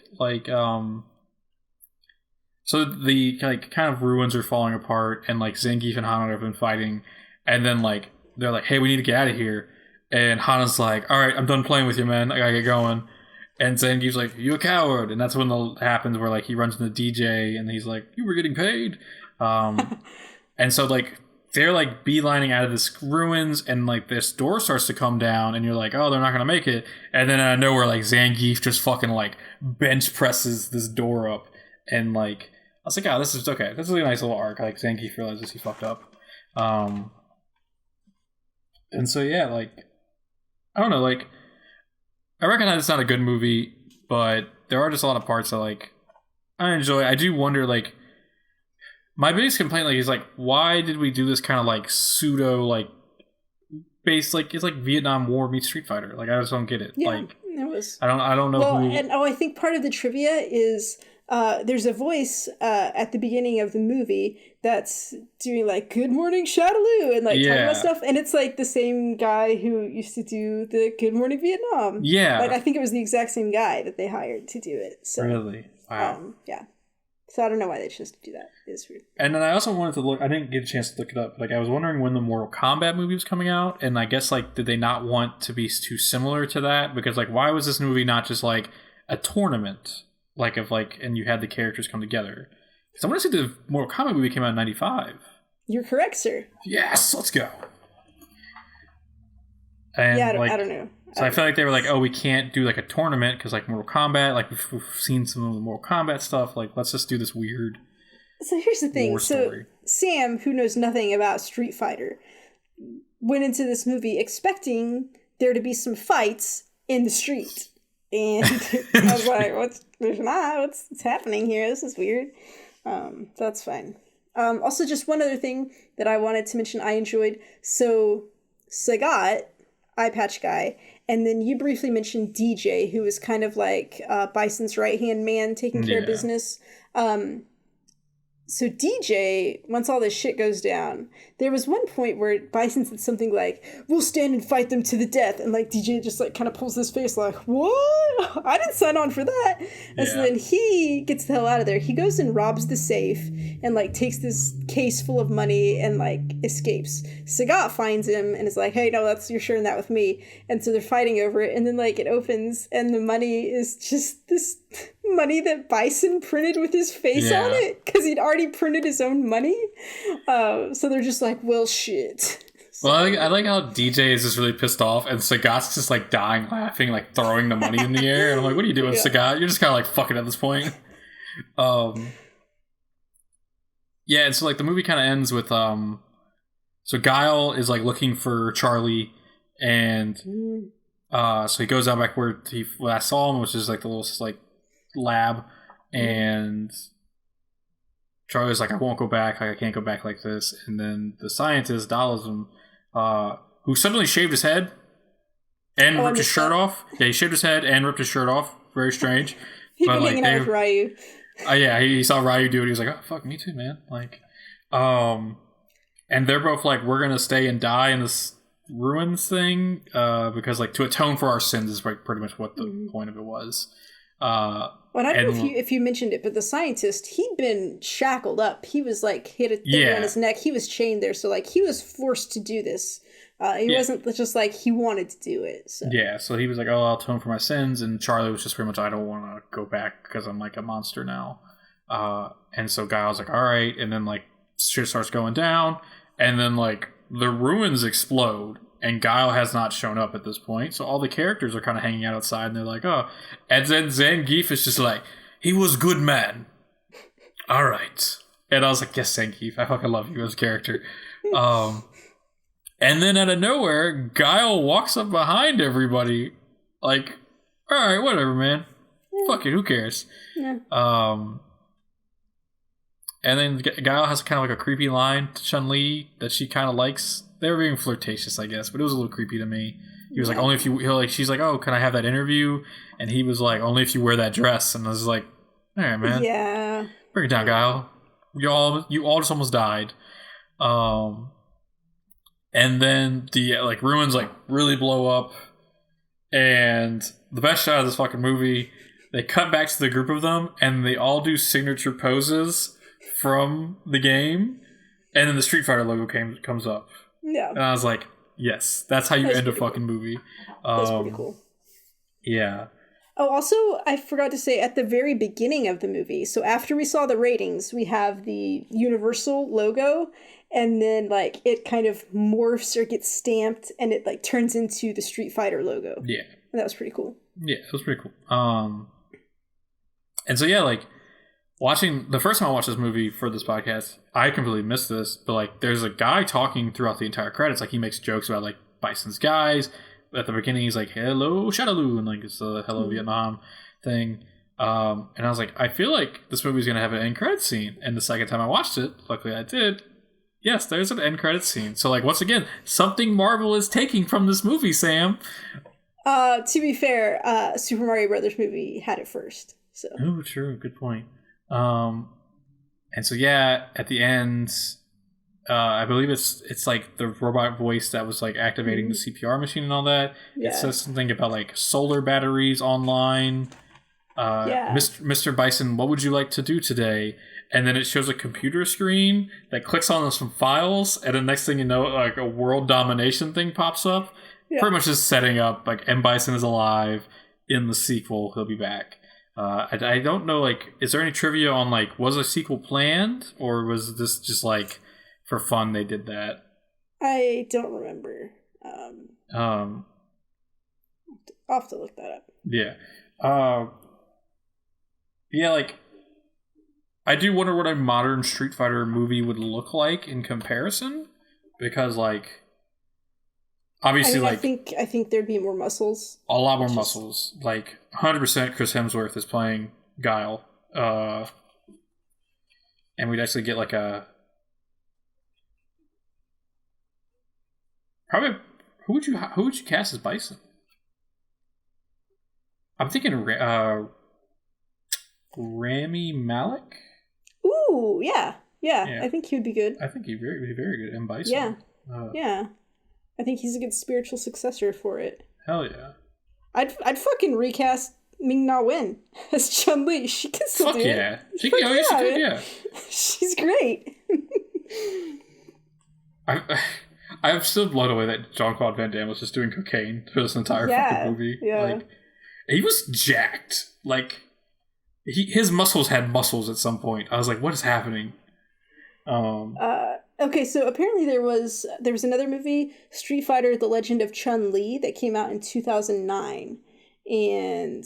so the like kind of ruins are falling apart, and like Zangief and Hana have been fighting, and then like they're like, hey, we need to get out of here, and Hana's like, all right, I'm done playing with you, man, I gotta get going, and Zangief's like, you a coward, and that's when it happens where like he runs into DJ and he's like, you were getting paid, and so like they're like beelining out of this ruins, and like this door starts to come down, and you're like, oh, they're not gonna make it. And then out of nowhere, like Zangief just fucking like bench presses this door up, and like I was like, oh, this is okay. This is a nice little arc. Like Zangief realizes he fucked up, and so yeah, like I don't know, like I recognize it's not a good movie, but there are just a lot of parts that like I enjoy. I do wonder like. My biggest complaint, like, is like, why did we do this kind of like pseudo, like, based, like, it's like Vietnam War meets Street Fighter. Like, I just don't get it. Yeah, like, it was. I don't know. Well, who... and I think part of the trivia is there's a voice at the beginning of the movie that's doing like "Good Morning Shadaloo" and like talking about stuff, and it's like the same guy who used to do the "Good Morning Vietnam." Yeah, like I think it was the exact same guy that they hired to do it. So, really? Wow. Yeah. So I don't know why they chose to do that. It's weird. And then I also wanted to look. I didn't get a chance to look it up. Like I was wondering when the Mortal Kombat movie was coming out, and I guess like did they not want to be too similar to that? Because like why was this movie not just like a tournament, like of like, and you had the characters come together? Because I want to say the Mortal Kombat movie came out in '95. You're correct, sir. Yes, let's go. And yeah, I don't know. So I feel like they were like, oh, we can't do like a tournament because like Mortal Kombat, like we've seen some of the Mortal Kombat stuff. Like, let's just do this weird. So here's the thing. So story. Sam, who knows nothing about Street Fighter, went into this movie expecting there to be some fights in the street, and I was like, what's happening here? This is weird. That's fine. Also, just one other thing that I wanted to mention. I enjoyed. So Sagat, eye patch guy. And then you briefly mentioned DJ, who was kind of like Bison's right-hand man taking care of business. So DJ, once all this shit goes down, there was one point where Bison said something like, we'll stand and fight them to the death. And like DJ just like kind of pulls his face like, what? I didn't sign on for that. And so then he gets the hell out of there. He goes and robs the safe and like takes this case full of money and like escapes. Sagat finds him and is like, hey, no, you're sharing that with me. And so they're fighting over it. And then like it opens and the money is just this money that Bison printed with his face on it because he'd already printed his own money. So they're just like, well, shit. Well, I like how DJ is just really pissed off and Sagat's just like dying laughing, like throwing the money in the air. And I'm like, what are you doing, Sagat? You're just kind of like fucking at this point. Yeah, and so like the movie kind of ends with so Guile is like looking for Charlie, and so he goes out back where he last saw him, which is like the little like lab, and Charlie's like, I won't go back, like I can't go back like this. And then the scientist Daalism, who suddenly shaved his head and ripped his shirt off. Yeah, he shaved his head and ripped his shirt off. Very strange. He'd been hanging out with Ryu. Yeah, he saw Ryu do it. He was like, "Oh, fuck, me too, man." Like, and they're both like, "We're gonna stay and die in this ruins thing, because like to atone for our sins is like pretty much what the point of it was." Well, I don't know if you mentioned it, but the scientist, he'd been shackled up. He was like hit a thing around his neck. He was chained there, so like he was forced to do this. He wasn't just like he wanted to do it. So. Yeah, so he was like, "Oh, I'll atone for my sins," and Charlie was just pretty much, "I don't want to go back because I'm like a monster now." And so Guile's like, "All right," and then like shit starts going down, and then like the ruins explode. And Guile has not shown up at this point, so all the characters are kind of hanging out outside, and they're like, "Oh," and then Zangief is just like, "He was good man." All right, and I was like, "Yes, Zangief, I fucking love you as a character." And then out of nowhere, Guile walks up behind everybody, like, "All right, whatever, man. Fuck it, who cares?" Yeah. And then Guile has kind of like a creepy line to Chun-Li that she kind of likes. They were being flirtatious, I guess, but it was a little creepy to me. He was like, "Only if you," she's like, "Oh, can I have that interview?" And he was like, "Only if you wear that dress." And I was like, "All right, man. Yeah. Bring it down, Guile. You all just almost died." And then the like ruins like really blow up, and the best shot of this fucking movie, they cut back to the group of them, and they all do signature poses from the game, and then the Street Fighter logo comes up. Yeah. And I was like, yes, that's how you end a fucking movie. That's pretty cool. Yeah. Oh, also, I forgot to say, at the very beginning of the movie, so after we saw the ratings, we have the Universal logo, and then, like, it kind of morphs or gets stamped, and it, like, turns into the Street Fighter logo. Yeah. And that was pretty cool. Yeah, it was pretty cool. And so, yeah, like, watching the first time I watched this movie for this podcast, I completely missed this, but like there's a guy talking throughout the entire credits. Like he makes jokes about like Bison's guys. At the beginning, he's like, "Hello, Shadaloo," and like it's the "Hello Vietnam" thing. And I was like, I feel like this movie's gonna have an end credit scene. And the second time I watched it, luckily I did. Yes, there's an end credit scene. So like once again, something Marvel is taking from this movie, Sam. To be fair, Super Mario Brothers movie had it first. So. Oh, true. Good point. And so yeah, at the end, I believe it's like the robot voice that was like activating the CPR machine and all that. Yeah. It says something about like solar batteries online. Mr. Bison, what would you like to do today? And then it shows a computer screen that clicks on some files, and the next thing you know, like a world domination thing pops up. Yeah. Pretty much just setting up like M. Bison is alive. In the sequel, he'll be back. I don't know, like, is there any trivia on, like, was a sequel planned? Or was this just, like, for fun they did that? I don't remember. I'll have to look that up. Yeah. Yeah, like, I do wonder what a modern Street Fighter movie would look like in comparison. Because, like, obviously, I think thered be more muscles. A lot more muscles. Like, 100% Chris Hemsworth is playing Guile. And we'd actually get, like, a... Probably... Who would you cast as Bison? I'm thinking Rami Malek? Ooh, yeah. I think he would be good. I think he'd be very good in Bison. Yeah. Yeah. I think he's a good spiritual successor for it. Hell yeah. I'd fucking recast Ming-Na Wen as Chun-Li. She can still do it. She can, yeah. She's great. I'm still blown away that Jean-Claude Van Damme was just doing cocaine for this entire fucking movie. Yeah. Like, he was jacked. Like, his muscles had muscles at some point. I was like, what is happening? Okay, so apparently there was another movie, Street Fighter: The Legend of Chun-Li, that came out in 2009, and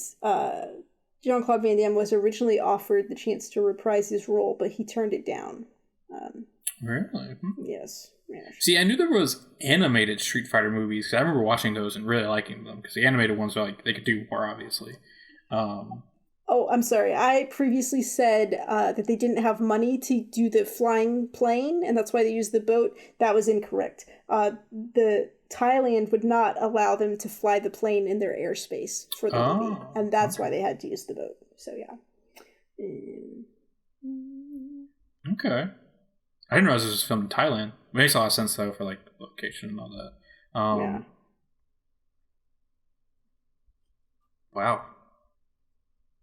Jean-Claude Van Damme was originally offered the chance to reprise his role, but he turned it down. Really? Yes. Yeah. See, I knew there was animated Street Fighter movies, because I remember watching those and really liking them, because the animated ones, like, they could do more, obviously. Oh, I'm sorry. I previously said that they didn't have money to do the flying plane, and that's why they used the boat. That was incorrect. The Thailand would not allow them to fly the plane in their airspace for the movie, and that's why they had to use the boat. So, yeah. Okay. I didn't realize this was filmed in Thailand. It makes a lot of sense, though, for, like, location and all that. Yeah. Wow.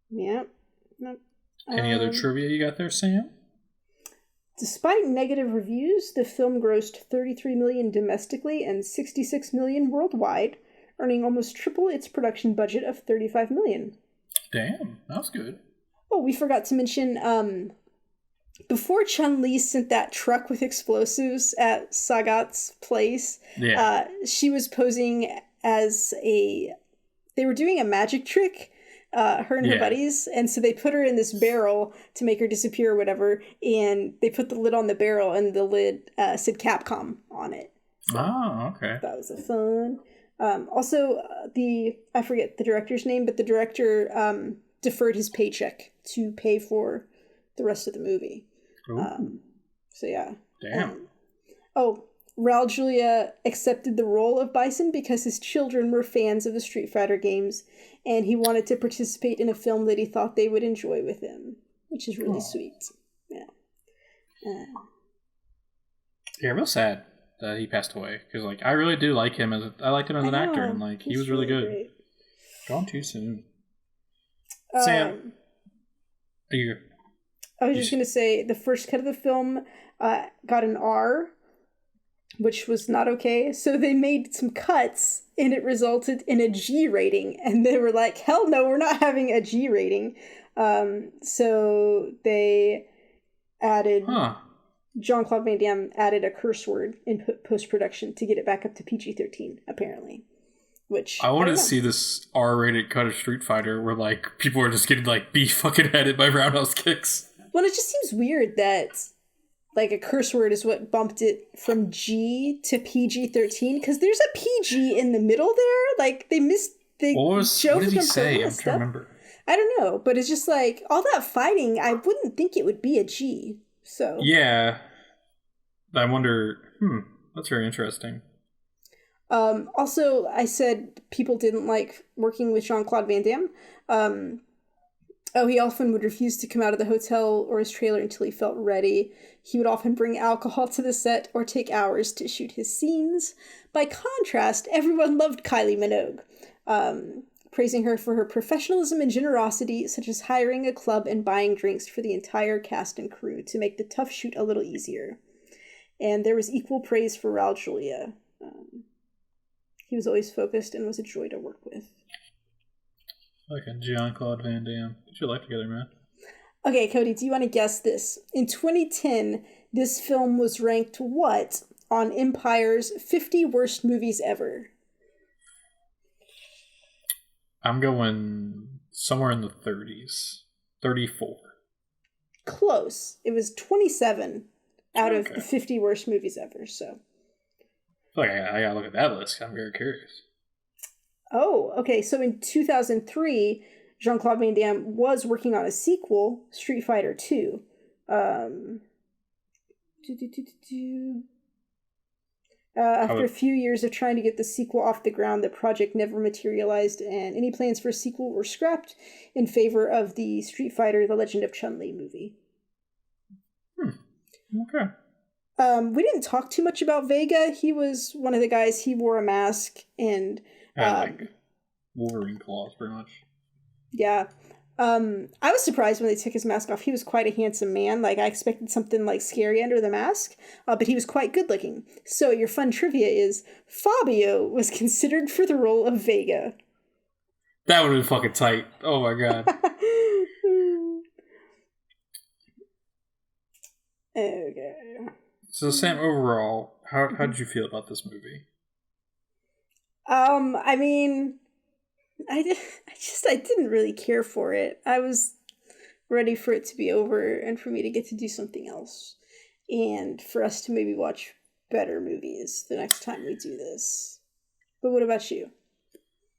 Yep. Any other trivia you got there, Sam? Despite negative reviews, the film grossed $33 million domestically and $66 million worldwide, earning almost triple its production budget of $35 million. Damn, that was good. Oh, we forgot to mention, before Chun-Li sent that truck with explosives at Sagat's place, she was posing as they were doing a magic trick, her and her buddies, and so they put her in this barrel to make her disappear or whatever, and they put the lid on the barrel, and the lid said Capcom on it. So okay. That was a fun. Also, I forget the director's name, but the director deferred his paycheck to pay for the rest of the movie. So yeah. Damn. Raul Julia accepted the role of Bison because his children were fans of the Street Fighter games, and he wanted to participate in a film that he thought they would enjoy with him, which is really sweet. Yeah. Yeah, real sad that he passed away, because like I really do like him I liked him as an actor, and like he was really good. Great. Gone too soon. Sam, I was just gonna say the first cut of the film got an R, which was not okay. So they made some cuts, and it resulted in a G rating. And they were like, "Hell no, we're not having a G rating." So they added. Jean-Claude Van Damme added a curse word in post-production to get it back up to PG-13, apparently. Which I want to see this R-rated cut of Street Fighter where like people are just getting like fucking headed by roundhouse kicks. Well, it just seems weird that like a curse word is what bumped it from G to PG-13, because there's a PG in the middle there. Like they missed the what did he say? I'm trying to remember. I don't know, but it's just like all that fighting. I wouldn't think it would be a G. So yeah, I wonder. That's very interesting. Also, I said people didn't like working with Jean-Claude Van Damme. He often would refuse to come out of the hotel or his trailer until he felt ready. He would often bring alcohol to the set or take hours to shoot his scenes. By contrast, everyone loved Kylie Minogue, praising her for her professionalism and generosity, such as hiring a club and buying drinks for the entire cast and crew to make the tough shoot a little easier. And there was equal praise for Raul Julia. He was always focused and was a joy to work with. Like a Jean-Claude Van Damme. Get your life together, man. Okay, Cody, do you want to guess this? In 2010, this film was ranked what on Empire's 50 worst movies ever? I'm going somewhere in the 30s. 34. Close. It was 27 out of the 50 worst movies ever, so. I gotta look at that list. I'm very curious. Oh, okay. So in 2003, Jean-Claude Van Damme was working on a sequel, Street Fighter 2. After a few years of trying to get the sequel off the ground, the project never materialized, and any plans for a sequel were scrapped in favor of the Street Fighter: The Legend of Chun-Li movie. Okay. We didn't talk too much about Vega. He was one of the guys. He wore a mask and like Wolverine claws, pretty much. Yeah. I was surprised when they took his mask off. He was quite a handsome man. Like, I expected something, like, scary under the mask, but he was quite good-looking. So your fun trivia is, Fabio was considered for the role of Vega. That would have been fucking tight. Oh, my God. Okay. So, Sam, overall, how did you feel about this movie? I mean, I didn't really care for it. I was ready for it to be over and for me to get to do something else. And for us to maybe watch better movies the next time we do this. But what about you?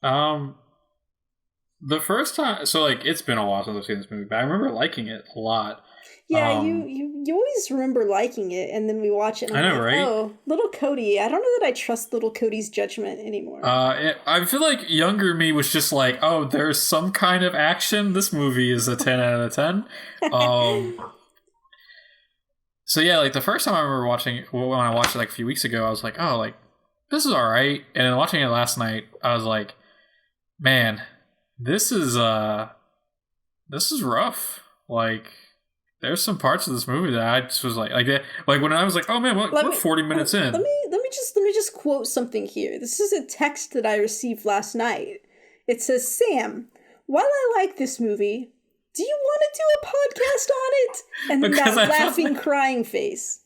The first time, so like it's been a while since I've seen this movie, but I remember liking it a lot. Yeah, you always remember liking it, and then we watch it, and I'm like, right? Oh, little Cody. I don't know that I trust little Cody's judgment anymore. I feel like younger me was just like, oh, there's some kind of action. This movie is a 10 out of 10. So yeah, like the first time I remember watching it, when I watched it like a few weeks ago, I was like, oh, like this is all right. And then watching it last night, I was like, man, this is rough. Like, there's some parts of this movie that I just was like when I was like, oh man, we're 40 minutes in. Let me just quote something here. This is a text that I received last night. It says, Sam, while I like this movie, do you want to do a podcast on it? And then that laughing, crying face.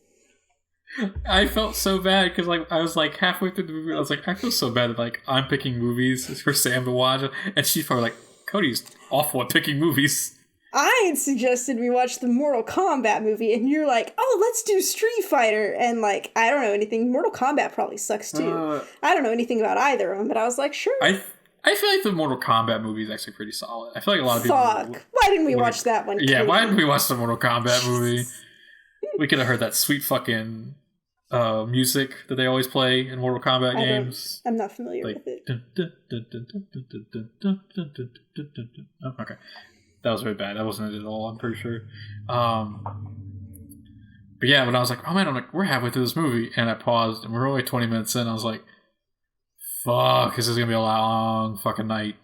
I felt so bad because like I was like halfway through the movie, I was like, I feel so bad that like I'm picking movies for Sam to watch, and she's probably like, Cody's awful at picking movies. I had suggested we watch the Mortal Kombat movie, and you're like, oh, let's do Street Fighter. And like, I don't know anything. Mortal Kombat probably sucks too. I don't know anything about either of them, but I was like, sure. I feel like the Mortal Kombat movie is actually pretty solid. I feel like a lot of people... Why didn't we watch that one? Yeah, why didn't we watch the Mortal Kombat movie? We could have heard that sweet fucking music that they always play in Mortal Kombat games. I'm not familiar with it. Oh, okay. That was very bad. That wasn't it at all, I'm pretty sure. But yeah, when I was like, oh man, I'm like, we're halfway through this movie. And I paused, and we're only 20 minutes in. I was like, fuck, this is going to be a long fucking night.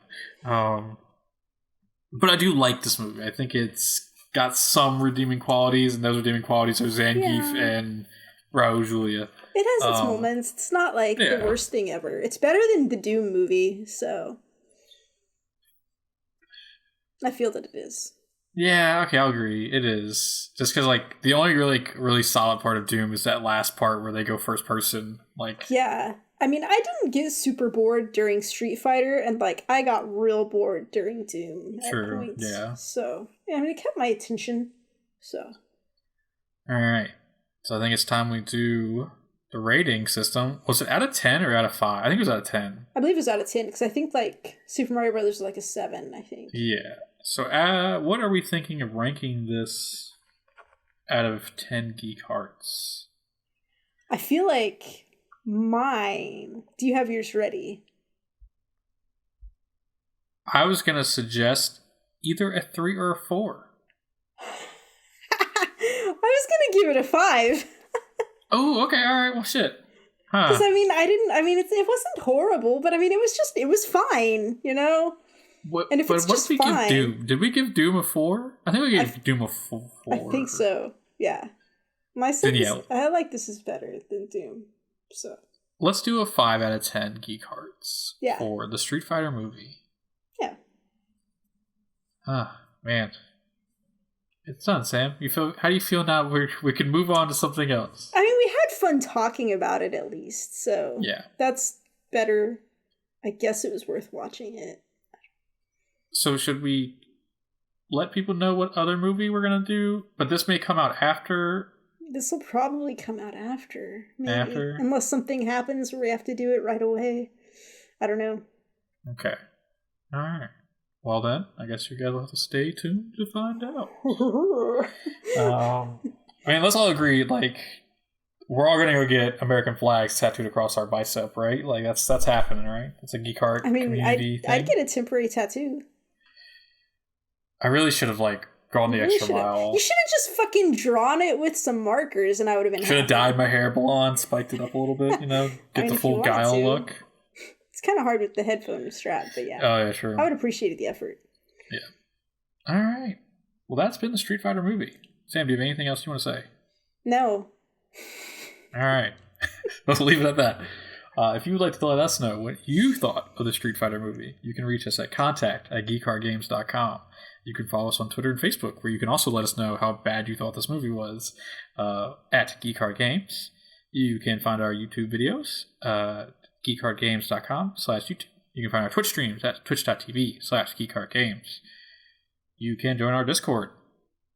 But I do like this movie. I think it's got some redeeming qualities, and those redeeming qualities are Zangief and Raul Julia. It has its moments. It's not like the worst thing ever. It's better than the Doom movie, so I feel that it is. Yeah, okay, I'll agree. It is. Just because, like, the only really solid part of Doom is that last part where they go first person. Like, yeah. I mean, I didn't get super bored during Street Fighter, and, like, I got real bored during Doom at points. Yeah. So, yeah, I mean, it kept my attention, so. Alright. So I think it's time we do the rating system. Was it out of 10 or out of 5? I think it was out of 10. I believe it was out of 10, because I think, like, Super Mario Brothers was, like, a 7, I think. Yeah. So, what are we thinking of ranking this out of 10 Geek Hearts? I feel like mine... Do you have yours ready? I was going to suggest either a 3 or a 4. I was going to give it a 5. Oh, okay, alright, well, shit. Because, it wasn't horrible, but, it was fine, you know? What did we give Doom? Did we give Doom a 4? I think we gave Doom a 4. I think so, yeah. I like this is better than Doom, so. Let's do a 5 out of 10 Geek Hearts for the Street Fighter movie. Yeah. Man. It's done, Sam. How do you feel now we can move on to something else? I mean, we had fun talking about it at least, so yeah, that's better. I guess it was worth watching it. So should we let people know what other movie we're going to do? But this may come out after. This will probably come out after. Maybe. After? Unless something happens where we have to do it right away. I don't know. Okay. All right. Well then, I guess you guys will have to stay tuned to find out. I mean, let's all agree, like, we're all going to go get American flags tattooed across our bicep, right? Like, that's happening, right? It's a Geek Art community thing. I'd get a temporary tattoo. I really should have, like, gone the extra mile. You should have just fucking drawn it with some markers, and I would have been Should have dyed my hair blonde, spiked it up a little bit, you know? Get the full Guile look. It's kind of hard with the headphone strap, but yeah. Oh, yeah, true. I would appreciate the effort. Yeah. All right. Well, that's been the Street Fighter movie. Sam, do you have anything else you want to say? No. All right. Let's leave it at that. If you would like to let us know what you thought of the Street Fighter movie, you can reach us at contact@geekcardgames.com. You can follow us on Twitter and Facebook, where you can also let us know how bad you thought this movie was at geekcardgames. You can find our YouTube videos geekcardgames.com/YouTube. You can find our Twitch streams at twitch.tv/geekcardgames. You can join our Discord,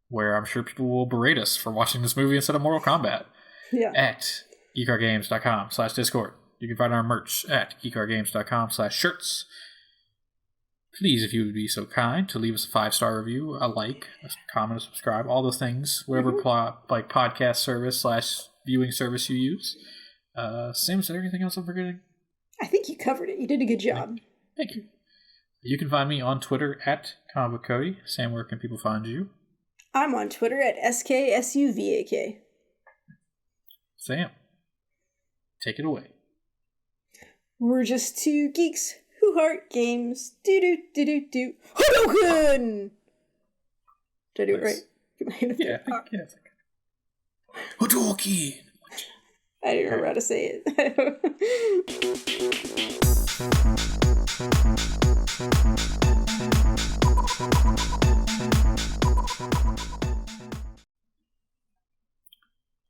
where I'm sure people will berate us for watching this movie instead of Mortal Kombat. Yeah. At geekcardgames.com/Discord. You can find our merch at geekcardgames.com/shirts. please, if you would be so kind, to leave us a 5-star review, a like, a comment, a subscribe, all those things, whatever podcast service / viewing service you use. Sam, is there anything else I'm forgetting? I think you covered it. You did a good job. Thank you. You can find me on Twitter at ComicBookCody. Sam, where can people find you? I'm on Twitter at SKSUVAK. Sam, take it away. We're just two geeks who heart games. Do. Hadouken! Did I do it right? Get my hand up there. Yeah. Hadouken! I didn't remember how to say it. I'm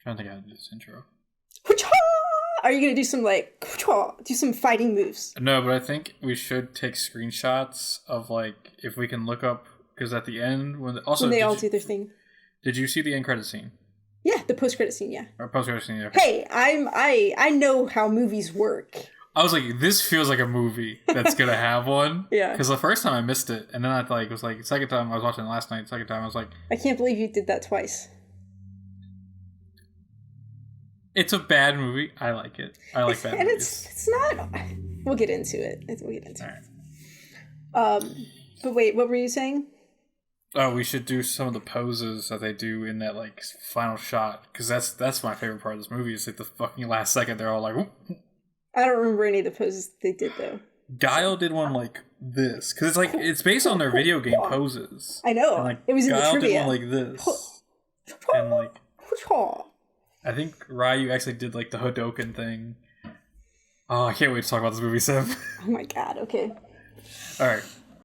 trying to think how to do this intro. Are you gonna do some fighting moves? No, but I think we should take screenshots of if we can look up, because at the end when they all do their thing. Did you see the end credit scene? Yeah, the post credit scene. Yeah. Or post credit scene. Okay. Hey, I know how movies work. I was like, this feels like a movie that's gonna have one. Yeah. Because the first time I missed it, and then I was like, second time I was watching it last night. Second time I was like, I can't believe you did that twice. It's a bad movie. I like it. I like bad movies. It's not. We'll get into it. All right. But wait, what were you saying? Oh, we should do some of the poses that they do in that final shot, because that's my favorite part of this movie. It's the fucking last second. They're all like, whoop. I don't remember any of the poses they did though. Guile did one like this, because it's based on their video game poses. I know. And, it was in Guile the trivia. Did one like this, and I think Ryu actually did the Hadouken thing. Oh, I can't wait to talk about this movie, Sam. Oh my god. Okay. All right.